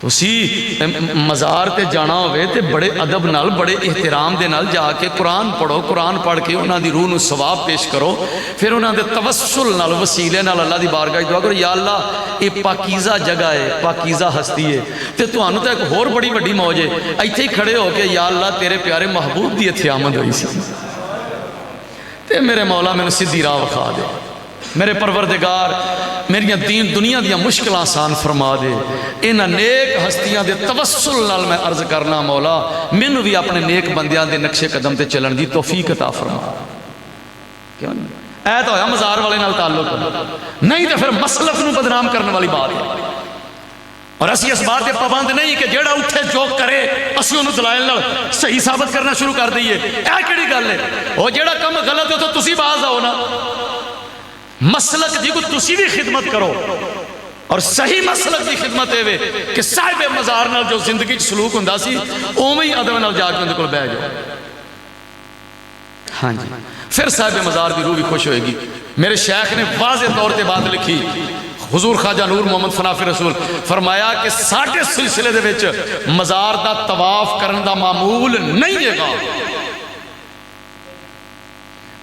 تسی مزار تے جانا ہوئے تے بڑے ادب نال، بڑے احترام دے نال جا کے قرآن پڑھو، قرآن پڑھ کے انہاں دی روح نو ثواب پیش کرو، پھر انہاں دے توسل نال، وسیلے نال اللہ دی بارگاہ دعا کرو، یا اللہ یہ پاکیزہ جگہ ہے، پاکیزہ ہستی ہے، تے تانوں تے ایک ہور بڑی وڈی موج ہے، ایتھے ہی کھڑے ہو کے یا اللہ تیرے پیارے محبوب دی ایتھے آمد ہوئی سی، تے میرے مولا میں نے سیدھی راہ وکھا دے، میرے پروردگار میری دنیا دیا مشکل آسان فرما دے، انہاں نیک ہستیاں دے توسل نال میں عرض کرنا مولا مینوں بھی اپنے نیک بندیاں دے نقشے قدم تے چلن دی توفیق عطا فرما۔ کیوں نہیں؟ اے تو ہویا مزار والے نال تعلق، نہیں تو پھر مسلک نو بدنام کرنے والی بات ہے، اور اسی اس بات کے پابند نہیں کہ جیڑا اٹھے جو کرے اسی انہوں دلائل نال صحیح ثابت کرنا شروع کر دئیے، اے کیڑی گل ہے؟ وہ جیڑا کم غلط ہو تو تسی باز آؤ نا، مسلک جی کو تسی بھی خدمت کرو، اور صحیح مسلک دی خدمت ہے کہ صاحب مزار نال جو زندگی سلوک ہوندا سی اوویں ہی ادب نال جا کے اندے کول بیٹھ جاؤ۔ ہاں جی پھر صاحب مزار دی روح بھی خوش ہوئے گی، میرے شیخ نے واضح طور پہ بات لکھی، حضور خواجہ نور محمد فنافی رسول فرمایا کہ ساڈے سلسلے دے وچ مزار دا طواف کرن دا معمول نہیں ہے گا۔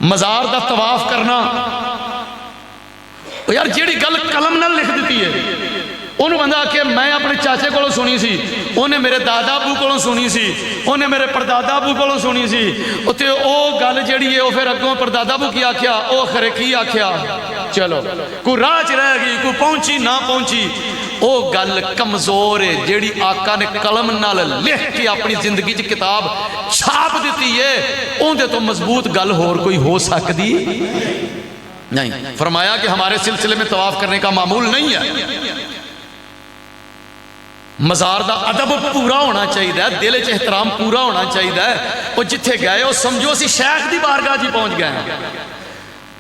مزار دا طواف کرنا یار جیڑی گل قلم نال لکھ دیتی ہے، انہوں بندہ کہ میں اپنے چاچے کو سنی سی، انہیں میرے دادا ابو کو سنی سی، انہیں میرے پردادا ابو کو سنی سی، تے او گل جیڑی ہے وہ پھر اگوں پردادا ابو کی آکھیا، او خرے کی آکھیا، چلو کوئی راہ چ رہ گئی، کوئی پہنچی نہ پہنچی، او گل کمزور ہے جیڑی آقا نے قلم نال لکھ کے اپنی زندگی چ کتاب چھاپ دیتی ہے، اون دے تو مضبوط گل ہور کوئی ہو سکتی نہیں۔ فرمایا کہ ہمارے سلسلے میں طواف کرنے کا معمول نہیں ہے، مزار دا ادب پورا ہونا چاہیے، دل چ احترام پورا ہونا چاہیے، وہ جتھے گئے وہ سمجھو اسی شیخ دی بارگاہ جی پہنچ گئے ہیں،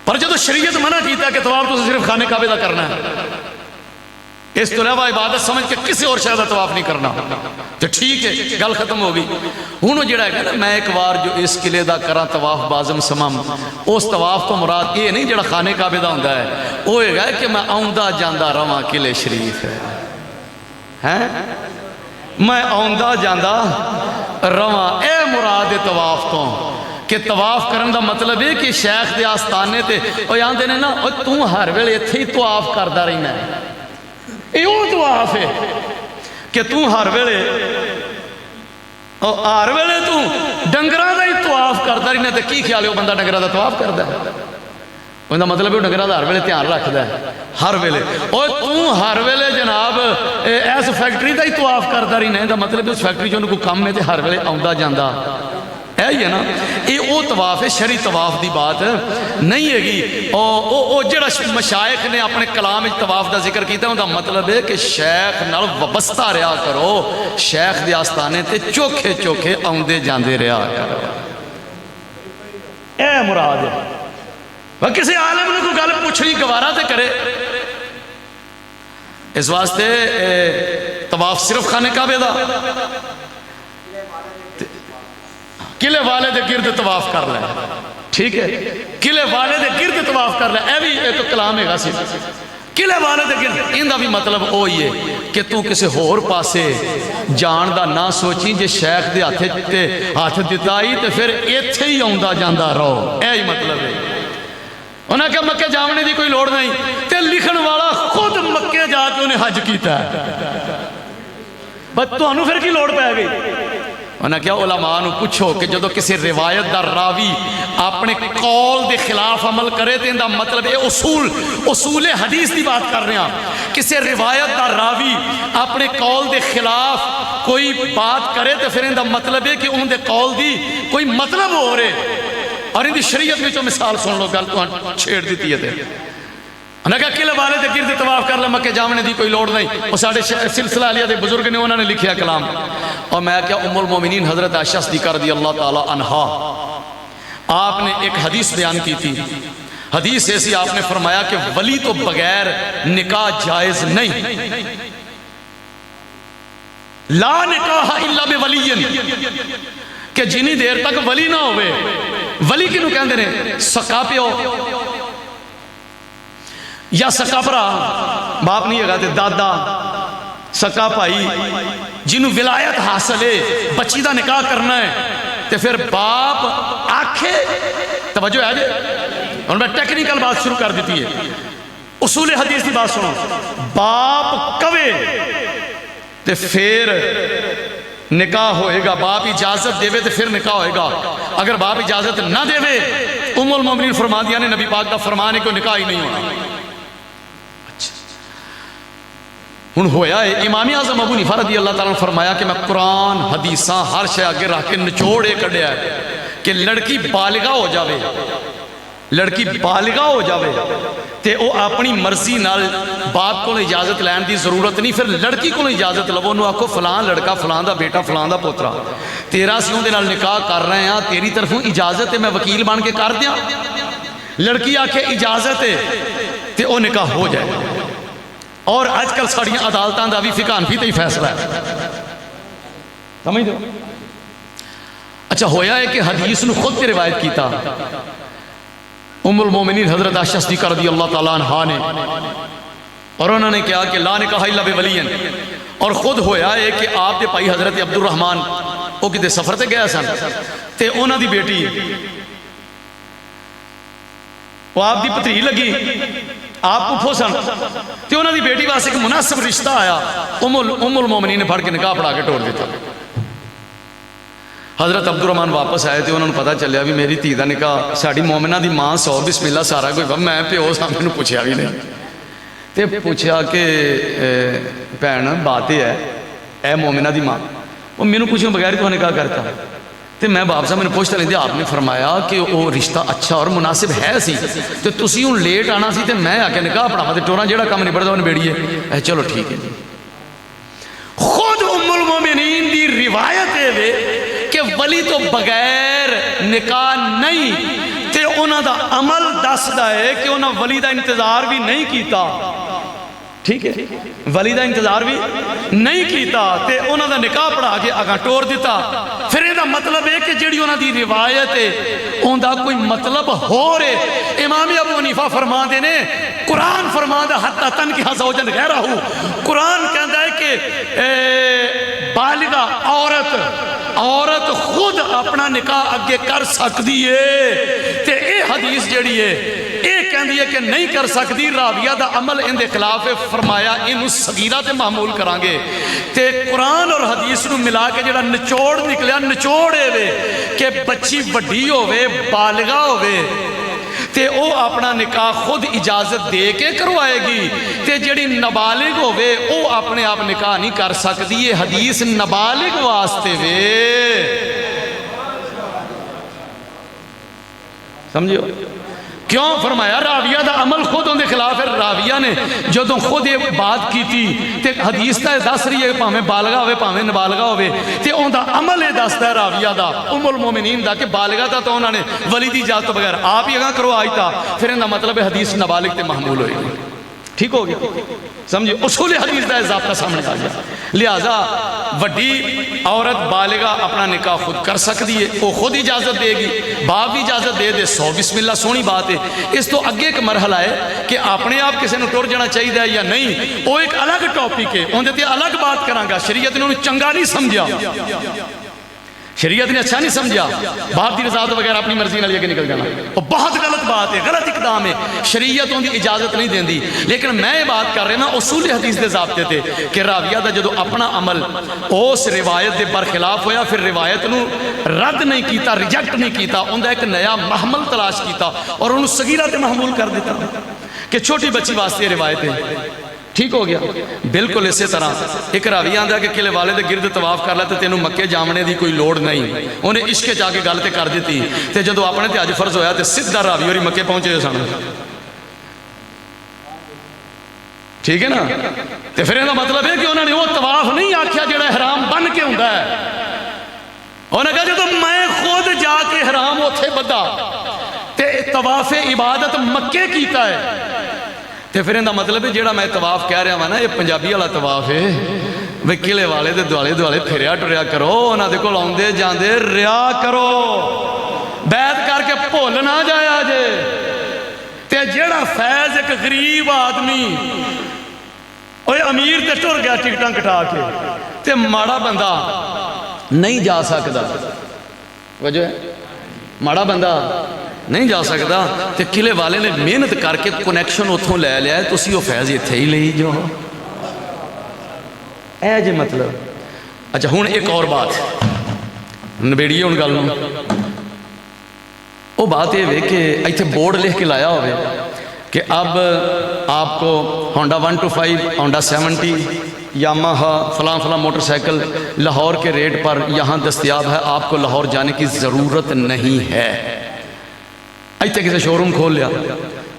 پر جدو شریعت منع کیتا کہ طواف تو صرف خانے کعبے دا کرنا ہے، اس تو علاوہ عبادت سمجھ کے کسی اور شے دا طواف نہیں کرنا، تو ٹھیک ہے گل ختم ہو گئی۔ ہن جڑا ہے نا میں ایک بار جو اس قلعے دا کراں طواف بازم سمم، اس طواف تو مراد یہ نہیں جڑا خانے کعبے دا ہوندا ہے، وہ ہے کہ میں آوندا جاندا رواں قلعے شریف ہے، میں آوندا جاندا رواں، اے مراد طواف تو کہ طواف کرن دا مطلب ہے کہ شیخ دے آستانے تے او آندے نے نا تو ہر ویلے ایتھے ہی طواف کردا رہنا ہے، یہ وہ طواف ہے کہ تو ہر ویلے تو ڈنگراں دا ہی طواف کردا رہنا، تے کی خیال ہے وہ بندہ ڈنگراں دا طواف کردا ہے، وہ مطلب ہے ڈنگراں دا ہر ویلے دھیان رکھدا ہے، ہر ویلے اور تو ہر ویلے جناب ایس فیکٹری دا ہی طواف کردا رہنا ہے، دا مطلب اس فیکٹری جو کوئی کم ہے تے ہر ویلے آوندا جاندا ہے ہی ہے نا، یہ وہ طواف ہے، شرعی طواف دی بات نہیں ہے گی۔ اور جڑا مشائخ نے اپنے کلام وچ طواف دا ذکر کیتا ہے، ان دا مطلب ہے کہ شیخ نال وابستہ رہا کرو، شیخ دے آستانے تے چوکھے چوکھے آوندے جاندے رہا کرو، اے مراد ہے۔ وہ کسی عالم نے کوئی گل پوچھنی گوارا تے کرے، اس واسطے طواف صرف خانے کعبے دا، قلعے والے دے گرد طواف کر لے، ٹھیک ہے قلعے والے دے گرد طواف کر لے، اے بھی ایک کلام ہے گا سی، قلعے والے دے گرد، ان دا بھی مطلب وہی ہے کہ تو کسی ہور پاسے جان دا نہ سوچی، جے شیخ دے ہاتھ دتائی تے پھر ایتھے ہی آوندا جاندا رہو، اے ہی مطلب ہے۔ انہاں کہ مکے جاونے دی کوئی لوڑ نہیں، تے لکھن والا خود مکے جا کے انہیں حج کیتا ہے، بس تو انہوں پھر کی لوڑ پہ گئی۔ انہاں کیا علماء نو پوچھو کہ جدو کسی روایت دا راوی اپنے قول دے خلاف عمل کرے تے اندہ مطلب ہے اصول حدیث دی بات کر رہے ہیں، کسی روایت دا راوی اپنے قول دے خلاف کوئی بات کرے تے پھر اندہ مطلب ہے کہ ان دے قول دی کوئی مطلب ہو رہے، اور ان دی شریعت میں جو مثال سن لو گل تو چھیڑ دیتی ہے تے انہاں کہا قلعے والے دے گرد طواف کر لے، مکے جاونے دی کوئی لوڑ نہیں، وہ ساڑھے سلسلہ علیہ دے بزرگ نے انہوں نے لکھیا کلام، اور میں کیا ام المومنین حضرت عائشہ صدیقہ رضی اللہ تعالی عنہا آپ نے ایک حدیث بیان کی تھی، حدیث ایسی آپ نے فرمایا کہ ولی تو بغیر نکاح جائز نہیں، لا نکاح الا بولی، کہ جنی دیر تک ولی نہ ہوئے، ولی کنو کہندے نے سکا پیو یا سکا برا، باپ نہیں ہے گا تے دادا، سکا بھائی، جنہوں ولایت حاصل ہے بچی دا نکاح کرنا ہے، تے پھر باپ آکھے، توجہ ہے جے اور میں ٹیکنیکل بات شروع کر دیتی ہے، اصول حدیث کی بات سنو، باپ کوے تے پھر نکاح ہوئے گا، باپ اجازت دے تے پھر نکاح ہوئے گا، اگر باپ اجازت نہ دے ام المومنین فرما دیا نے نبی پاک دا فرمانے کو نکاح ہی نہیں ہونا۔ ہن ہویا ہے امام اعظم ابو حنیفہ رضی اللہ تعالیٰ نے فرمایا کہ میں قرآن حدیثاں ہر شے آگے رکھ کے نچوڑے کڈیا ہے کہ لڑکی بالغہ ہو جاوے، لڑکی بالغہ ہو جاوے تے او اپنی مرضی نال باپ کو اجازت لین دی ضرورت نہیں، پھر لڑکی کو اجازت لو، انہوں آکھو فلان لڑکا فلان دا بیٹا فلان دا پوترا تیرا سیوں دے نال نکاح کر رہے ہیں، تیری طرفوں اجازت ہے میں وکیل بن کے کر دیا، لڑکی آکھے اجازت ہے تے او نکاح ہو جائے، اور آج کل ساڑیاں عدالتاں دا بھی فقہ حنفی تے ہی فیصلہ ہے، سمجھ دو۔ اچھا ہویا ہے کہ حدیث نو خود تے روایت کیتا، ام المومنین حضرت عائشہ صدیقہ رضی اللہ تعالیٰ عنہ نے، اور انہوں نے کہا کہ لا نکاح الا بولی، اور خود ہویا ہے کہ آپ دے بھائی حضرت عبد الرحمن وہ کتے سفر تے گیا سن تے انہاں دی بیٹی وہ آپ دی پتری لگی، آپ پھوپھو سن تے انہاں دی بیٹی واسطے ایک مناسب رشتہ آیا، ام المومنین نے پھڑ کے نکاح پڑھا کے ٹوڑ دیتا۔ حضرت عبد الرحمن واپس آئے تھے، انہوں نے پتہ چلیا بھی میری دھی دا نکاح ساڈی مومنہ دی ماں 100 بسم اللہ سارا کوئی، میں پیو سامنے نو پوچھیا بھی نہیں تے پوچھا کہ بھین بات یہ ہے اے مومنہ دی ماں، وہ میں نے پوچھوں بغیر تو نکاح کرتا تے میں باپ صاحب میں نے پوچھتا نہیں، آپ نے فرمایا کہ وہ رشتہ اچھا اور مناسب ہے سی تو تسی ہوں لیٹ آنا سی تے میں آ کے نکاح پڑھاوا تے ٹورا جیڑا کام نبڑدا وہ نبیڑیے، چلو ٹھیک ہے جی۔ خود ام المومنین دی روایت ہے کہ ولی تو بغیر نکاح نہیں تے انہاں دا عمل دسدا ہے کہ انہاں ولی دا انتظار بھی نہیں کیتا، ٹھیک ہے، ولی دا انتظار بھی نہیں کیتا تے انہاں دا نکاح پڑھا کے آگاں ٹور دیتا۔ پھر یہ دا مطلب ہے کہ جڑی انہاں دی روایت ہے ان دا کوئی مطلب ہو رہے۔ امام ابو حنیفہ فرما دینے قرآن فرما دا حتی تنکحہ زوجن غیرہ، قرآن کہندا ہے کہ بالغہ عورت خود اپنا نکاح اگے کر سکتی ہے تے اے حدیث جڑی ہے اے کہندی ہے کہ نہیں کر سکتی، راویہ دا عمل ان دے خلاف فرمایا انہوں صغیرہ تے معمول کرانگے تے قرآن اور حدیث نو ملا کے جڑا نچوڑ نکلیا نچوڑ ہے کہ بچی وڈی ہوئے بالغہ ہوئے تے او اپنا نکاح خود اجازت دے کے کروائے گی تے جڑی نابالغ ہوئے او اپنے آپ نکاح نہیں کر سکتی، یہ حدیث نابالغ واسطے وے، سمجھو کیوں فرمایا؟ راویہ دا عمل خود ان دے خلاف ہے۔ راویہ نے جدوں خود یہ بات کی تھی تے حدیث تا دس رہی ہے پاویں بالغہ ہوئے پاویں نابالغہ ہوئے تے ان دا عمل یہ دستا ہے راویہ دا ام المومنین دا کہ بالغہ تا تو انہوں نے ولی دی اجازت بغیر آپ ہی اگاں کرو آئی تا، پھر ان دا مطلب ہے حدیث نابالغ تے محمول ہوئے گی، ٹھیک ہو گیا، سمجھے اصول حدیث دا ضابطہ سامنے آ گیا۔ لہٰذا وڈی عورت بالغہ اپنا نکاح خود کر سکتی ہے، وہ خود اجازت دے گی، باپ بھی اجازت دے 100 بسم اللہ سونی بات ہے۔ اس تو اگے ایک مرحلہ ہے کہ اپنے آپ کسی نے ٹر جانا چاہیے یا نہیں، وہ ایک الگ ٹاپک ہے، اندر تے الگ بات کرانگا۔ شریعت نے انہوں چنگا نہیں سمجھا، شریعت نے اچھا نہیں سمجھا باپ دی رضا وغیرہ اپنی مرضی نہ لے کے نکل جانا، وہ بہت غلط بات ہے، غلط اقدام ہے، شریعت ان کی اجازت نہیں دیندی۔ لیکن میں یہ بات کر رہا ہوں اصول حدیث دے ضابطے تھے کہ راویہ دا جدو اپنا عمل اس روایت دے برخلاف ہویا پھر روایت نو رد نہیں کیتا، ریجیکٹ نہیں کیتا، ان دا ایک نیا محمل تلاش کیتا اور انہوں صغیرہ تے محمول کر دیتا کہ چھوٹی بچی واسطے روایت ہے، ٹھیک ہو گیا۔ بالکل اسی طرح ایک راوی آندا کہ کلے والے دے گرد طواف کر لے تے تینوں مکے جامنے دی کوئی لوڑ نہیں، انہیں عشق جا کے گل تے کر دیتی تے جدو اپنے تے حج فرض ہویا تے سیدھا راوی اور مکے پہنچے سن، ٹھیک ہے نا؟ تے پھر یہ مطلب ہے کہ انہوں نے وہ طواف نہیں آکھیا جڑا احرام بن کے ہوندا ہے، انہوں نے کہا جدو میں خود جا کے احرام اوتھے بدھا تے طواف عبادت مکے کیتا ہے تے پھر اندہ مطلب ہے جیڑا میں طواف کہہ رہا ہوں نا یہ پنجابی والا طواف ہے، بھئی قلعے والے دے دوالے دوالے پھریا ٹریا کرو، انہاں دے کول آوندے جاندے ریا کرو، بیعت کر کے بھول نہ جایا جے۔ تے جیڑا فیض ایک غریب آدمی اوے امیر تے ٹر گیا ٹکٹاں کٹا کے تے ماڑا بندہ نہیں جا سکدا، وجہ ہے ماڑا بندہ نہیں جا سکتا تے قلعے والے نے محنت کر کے کنیکشن اتھوں لے لیا ہے، تسی وہ فیض اتھے ہی لئی جو اے جے مطلب۔ اچھا ہون ایک اور بات نبیڑیے ان گل نوں، وہ بات یہ ہے کہ ایتھے بورڈ لکھ کے لایا ہوئے کہ اب آپ کو ہونڈا 125 ہونڈا 70 یاماہا فلاں فلاں موٹر سائیکل لاہور کے ریٹ پر یہاں دستیاب ہے، آپ کو لاہور جانے کی ضرورت نہیں ہے۔ ایتھے کسی شو روم کھول لیا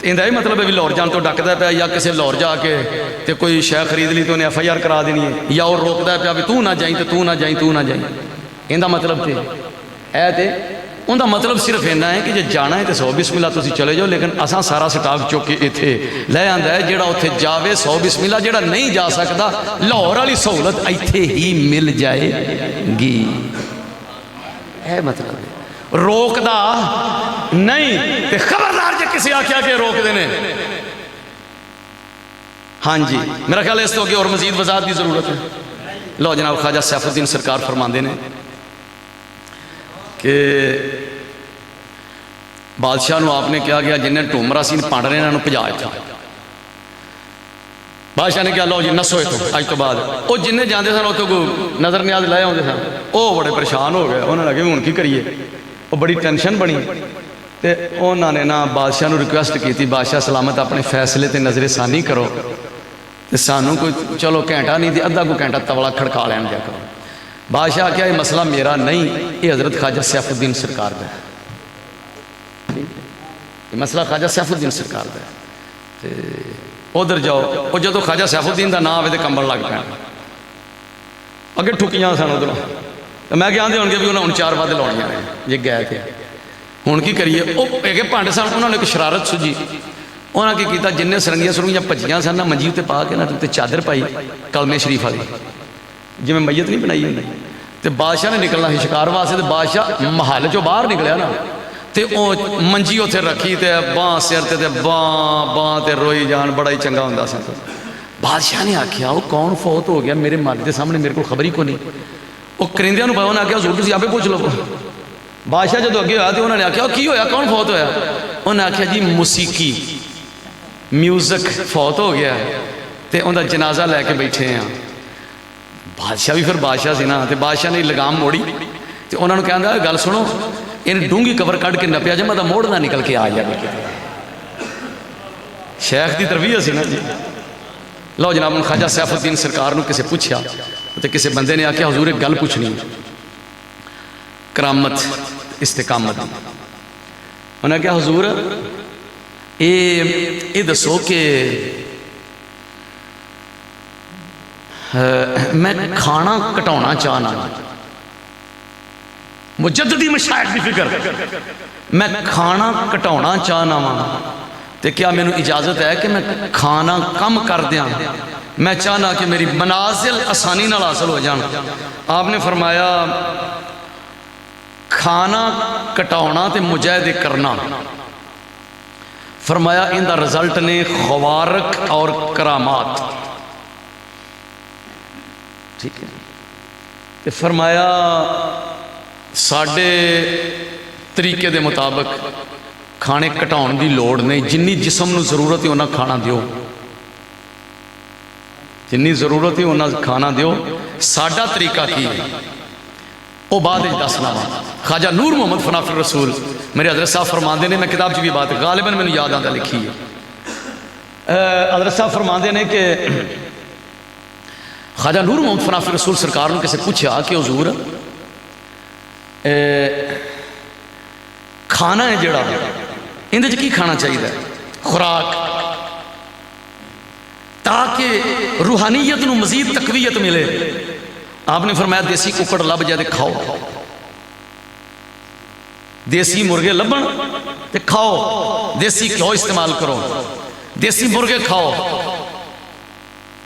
اندہ ہی مطلب ہے بھی لاہور جان تو ڈکدا پیا، یا کسی لاہور جا کے تے کوئی شے خرید لی تو انہیں FIR کرا دینی ہے، یا اور روکدا پیا بھی تو نہ جائیں تے تو نہ جائیں تو نہ جائیں، اندہ مطلب تے اے تے ان دا مطلب صرف اینا ہے کہ جے جانا ہے تے 100 بسم اللہ تسی چلے جاؤ، لیکن اساں سارا سٹاک چوک کے ایتھے لے آندا ہے، جیڑا اوتھے جاوے 100 بسم اللہ، جیڑا نہیں جا سکدا لاہور والی سہولت ایتھے ہی مل جائے گی، اے مطلب ہے روک دا نہیں تے خبردار جے کسی آخیا کہ روک دینے؟ ہاں جی، میرا خیال ہے اس تو آگے اور مزید وضاحت کی ضرورت ہے۔ لو جناب، خواجہ سیف الدین سرکار فرماندے نے کہ بادشاہ نو آپ نے کیا گیا جنہیں ٹومرا سی پانڈ رہے انہوں پجا تھا۔ بادشاہ نے کیا لو جی نسو تو اج تو بعد وہ جنہیں جاندے سن اتوں کو نظر نیاز لائے ہوتے سن، وہ بڑے پریشان ہو گئے، انہوں نے لگے ہوں کی کریے، وہ بڑی ٹینشن بنی تے انہوں نے نا بادشاہ نو ریکویسٹ کی تھی، بادشاہ سلامت اپنے فیصلے تے نظر ثانی کرو تے سانوں کوئی چلو گھنٹہ نہیں تے ادھا کوئی گھنٹہ تولا کھڑکا لین دیا کرو۔ بادشاہ کیا یہ مسئلہ میرا نہیں، یہ حضرت خواجہ سیف الدین سرکار دا ہے، یہ مسئلہ خواجہ سیف الدین سرکار دا ہے۔ ادھر جاؤ، وہ جدو خواجہ سیف الدین دا نام آئے تو کمبل لگ پہ اگے ٹھکیاں سن ادھر، میں کیا آدھے ہوں گے بھی انہوں نے 4 وعدے لاؤنیاں ہیں یہ گئے تھے، ہوں کی کریے؟ وہ ایک پانڈے سن، انہوں نے ایک شرارت سجی، انہوں نے کیتا جنہیں سرنگیاں سرنگیاں پجیاں سن منجی تے پا کے نہ تے چادر پائی کلمے شریف والی، جی میں میت نہیں بنائی ہوندی تے بادشاہ نے نکلنا ہی شکار واسطے، تے بادشاہ محل چوں باہر نکلیا نا تے او منجی اتنے رکھی تے باں سر تے باں باں تے روئی جان، بڑا ہی چنگا ہوندا سی۔ بادشاہ نے آکھیا وہ کون فوت ہو گیا میرے مرد کے سامنے، میرے کو خبر ہی کو نہیں۔ وہ کرندیاں نو پایا، انہوں نے آکھیا حضور تسی آپے پوچھ لو۔ بادشاہ جدو اگے ہویا تے انہوں نے آکھیا کی ہویا، کون فوت ہویا؟ انہوں نے آکھیا جی موسیقی میوزک فوت ہو گیا تے انہوں نے جنازہ لے کے بیٹھے ہیں۔ بادشاہ بھی پھر بادشاہ سی نا، تے بادشاہ نے لگام موڑی تے انہوں نے کہا گل سنو، ان ڈونگی قبر کٹ کے نپیا جائے میں موڑ نہ نکل کے آ جائے۔ شیخ دی تربیت سی نا جی۔ لو جناب، خواجہ سیف الدین سرکار نو کسے پوچھیا تے کسے بندے نے آکھیا حضور ایک گل پوچھنی کرامت استقامت۔ انہوں نے کہا حضور اے دسو کہ میں کھانا کٹانا چاہنا، مجددی مشائخ دی فکر، میں کھانا کٹانا چاہنا ہوں تے کیا میں نے اجازت ہے کہ میں کھانا کم کر دیاں؟ میں چاہنا کہ میری منازل آسانی نال حاصل ہو جان۔ آپ نے فرمایا کھانا کٹانا تے مجاہدے کرنا، فرمایا ان دا رزلٹ نے خوارق اور کرامات، ٹھیک ہے؟ تے فرمایا ساڑھے طریقے دے مطابق کھانے کٹاؤن دی لوڑ نہیں، جنی جسم نو ضرورت ہے انہاں کھانا دیو، جنی ضرورت ہے انہاں کھانا دیو۔ ساڑھا طریقہ کی ہے وہ بعد دسنا۔ خواجہ نور محمد فنافر رسول میرے حضرت صاحب فرماندے نے، میں کتاب چ بھی بات غالباً میں نے یاد آتا لکھی ہے، حضرت صاحب فرماندے نے کہ خواجہ نور محمد فنافر رسول سرکار نے کسے پوچھا کہ حضور کھانا ہے جڑا اندر کی کھانا چاہیے خوراک تاکہ روحانیت نو مزید تقویت ملے؟ آپ نے فرمایا دیسی ککڑ لب جائے کھاؤ، دیسی مرغے لبن تے کھاؤ، دیسی گھیو استعمال کرو، دیسی مرغے کھاؤ۔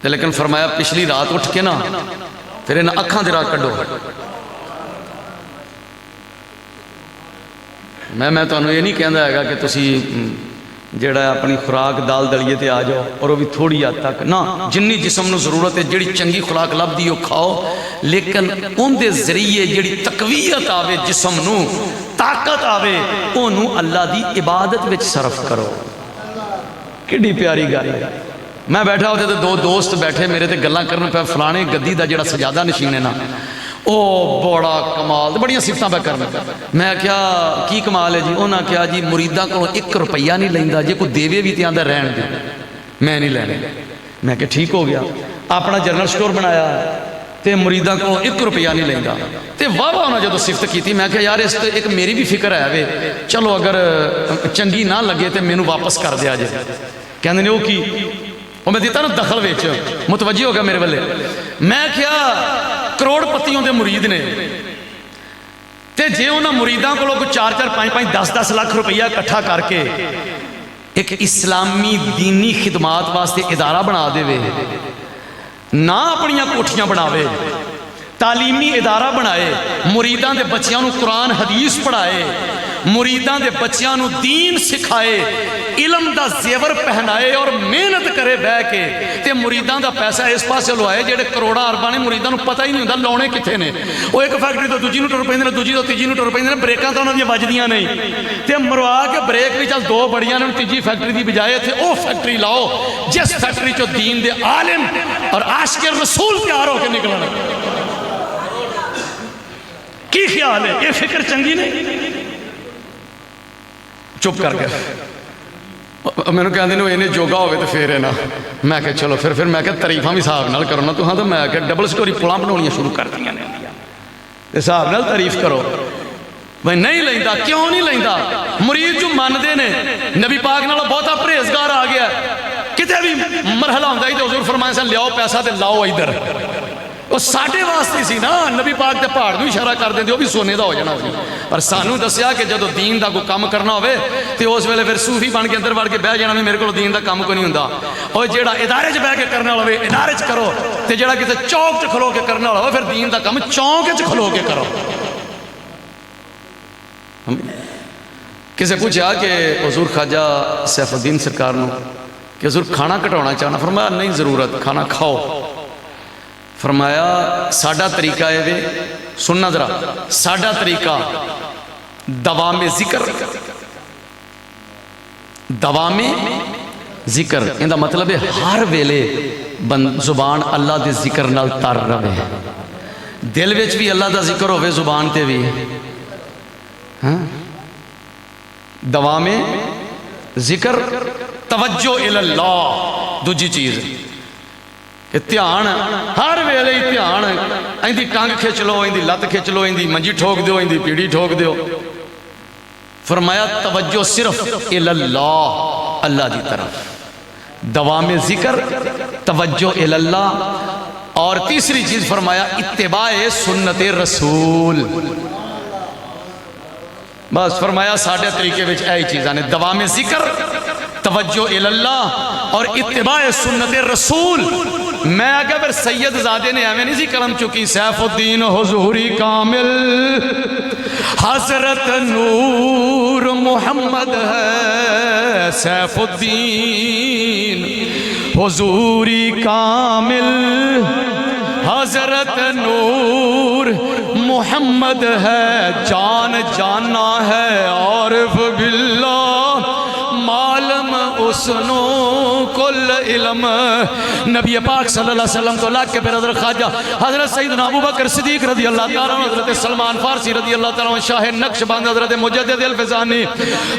لیکن فرمایا پچھلی رات اٹھ کے نا پھر انہاں اکھاں دے راہ کڈو۔ میں تو یہ نہیں کہندا ہے کہ تسی جڑا اپنی خوراک دال دلیے تے آ جاؤ اور وہ بھی تھوڑی حد تک نہ، جنی جسم نو ضرورت ہے جڑی چنگی خوراک لب دی وہ کھاؤ، لیکن ان دے ذریعے جڑی تقویت آوے جسم نو، طاقت آوے، انہوں اللہ دی عبادت وچ صرف کرو۔ کڈی پیاری گل ہے۔ میں بیٹھا ہوتے تو دو دوست بیٹھے میرے تے گلاں کرن پہ، فلانے گدی دا جڑا سجادہ نشین ہے نا او بڑا کمال، بڑیاں صفتاں پہ کرنے پہ۔ میں کیا کی کمال ہے جی؟ انہاں کیا جی مریداں کو 1 روپیہ نہیں لیندا، جے کوئی دیوے بھی تے آندا رہن دے، میں نہیں لینے۔ میں کہ ٹھیک ہو گیا، اپنا جنرل سٹور بنایا تے مریداں کو 1 روپیہ نہیں لیندا تے واہ واہ انہاں جدوں صفت کیتی، میں کہ یار اس تے ایک میری بھی فکر ہے وے، چلو اگر چنگی نہ لگے تے مینوں واپس کر دیا جے۔ کہندے نے او کی؟ وہ میں دیتا نا دخل ویچ، متوجہ ہو گیا میرے والے۔ میں کیا کروڑ پتیوں دے مرید نے تے جے انہاں مریداں کو لوگ 4-4 5-5 10-10 لاکھ روپیہ اکٹھا کر کے ایک اسلامی دینی خدمات واسطے ادارہ بنا دے وے، نہ اپنیاں کوٹھیاں بناوے، تعلیمی ادارہ بنائے، مریداں دے بچیاں نو قرآن حدیث پڑھائے، مریداں دے بچیاں نو دین سکھائے، علم دا زیور پہنائے اور محنت کرے بہ کے تے مریداں دا پیسہ اس پاسے لوائے جڑے کروڑا ارباں نے مریداں نو پتہ ہی نہیں ہوندا لاؤنے کتھے نے۔ وہ ایک فیکٹری تو دوجی نو ٹر پیندے نے، دوجی تو تیجی نو ٹر پیندے نے، بریکاں تاں انہاں دی وجدیاں نہیں تے مروا کے بریک بھی چل دو بڑیاں نے، تیجی فیکٹری دی بجائے تھے او فیکٹری لاؤ جس فیکٹری چو دین دے عالم اور عاشق رسول تیار ہو کے نکلنا۔ کی خیال ہے یہ فکر چنگی نہیں؟ چپ کر گئے۔ میں نے کہا دینے وہ انہیں جوگا ہوئے تو پھر ہے نا، میں کہا چلو پھر میں کہا تریفاں بھی صاحب نال کرو نا، تو ہاں تو میں کہا ڈبل سٹوری پڑاں بنونیاں شروع کر دیا نے، صاحب نال تعریف کرو۔ بھائی نہیں لیندا، کیوں نہیں لیندا؟ مرید جو ماندے نے نبی پاک نال بہتا پرہیزگار آ گیا، کتے بھی مرحلہ ہوندا ہی تے حضور فرمائے سے لیاؤ پیسہ تے لاؤ ادھر، وہ ساڈے واسطے سی نا، نبی پاک تے پہاڑ نوں اشارہ کر دیندے، وہ بھی سونے دا ہو جانا سی۔ پر سانوں دسیا کہ جدوں دین دا کوئی کام کرنا ہوئے تے اس ویلے پھر صوفی بن کے اندر وڑ کے بیٹھ جانا، میرے کول دین دا کام کوئی نہیں ہوندا۔ او جیڑا ادارے وچ بیٹھ کے کرنا ہوئے ادارے وچ کرو، تے جیڑا کتے چوک وچ کھلو کے کرنا ہوئے پھر دین دا کام چوک وچ کھلو کے کرو۔ کسے پوچھا کہ حضور خواجہ سیف الدین سرکار نو کہ حضور کھانا کٹانا چاہنا، فرمایا نہیں ضرورت، کھانا کھاؤ۔ فرمایا ساڈا طریقہ ہے وے، سننا ذرا، ساڈا طریقہ دوام ذکر، دوام ذکر اندہ مطلب ہے ہر ویلے زبان اللہ دے ذکر نال تر رہے، دل وچ بھی اللہ دا ذکر ہوئے، زبان تے بھی دوام ذکر، توجہ اللہ دوجی چیز، اتیان ہر ویلے اتیان، ایندی ٹانگ کھچ لو، ایندی لت کھچ لو، ایندی منجی ٹھوک دیو، ایندی پیڑی ٹھوک دیو۔ فرمایا توجہ صرف اللہ، اللہ دی طرف، دوام ذکر، توجہ اللہ، اور تیسری چیز فرمایا اتباع سنت رسول۔ بس فرمایا ساڑھے طریقے وچ ایہی چیزاں نے، دوام ذکر، توجہ اللہ اور اتباع سنت رسول۔ میں اگر سید زادے نے ایویں نہیں سی کلم چکی، سیف الدین حضوری کامل حضرت نور محمد ہے، سیف الدین حضوری کامل حضرت نور محمد ہے، جان جانا ہے عارف باللہ، معلم اسنو کل علم۔ نبی پاک صلی اللہ علیہ وسلم تو لاکھ کے پھر حضرت خواجہ حضرت سیدنا ابو بکر صدیق رضی اللہ تعالیٰ عنہ، حضرت سلمان فارسی رضی اللہ تعالیٰ عنہ، شاہ نقشبند حضرت مجدد الفزانی،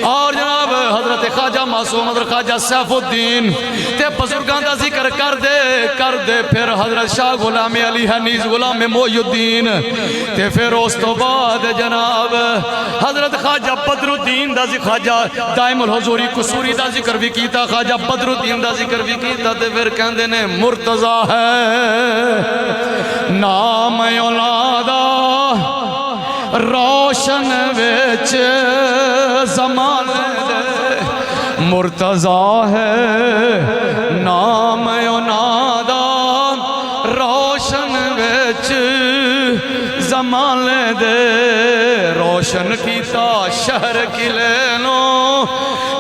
اور جناب حضرت خواجہ معصوم حضرت خواجہ سیف الدین تے بزرگان دا ذکر کر دے پھر حضرت شاہ غلام علی حنیز غلام محی الدین تے پھر اس تو بعد جناب حضرت خواجہ بدر الدین دا ذکر، خواجہ دائم الحضوری قصوری دا ذکر بھی کیتا، خواجہ بدر الدین دا ذکر بھی کیتا، تے پھر کہندے نے مرتضی ہے نام اولادا روشن وچ زمانے دے، مرتضی ہے نام اولادا روشن وچ زمانے دے، روشن کیتا شہر قلعے نو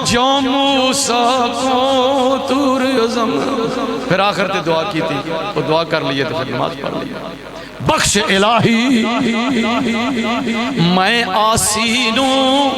جو موسیٰ کو تور عظم۔ پھر آخر تے دعا کی تھی، وہ دعا کر لیے تو پھر نماز پڑھ لیے، بخش الہی میں آسینوں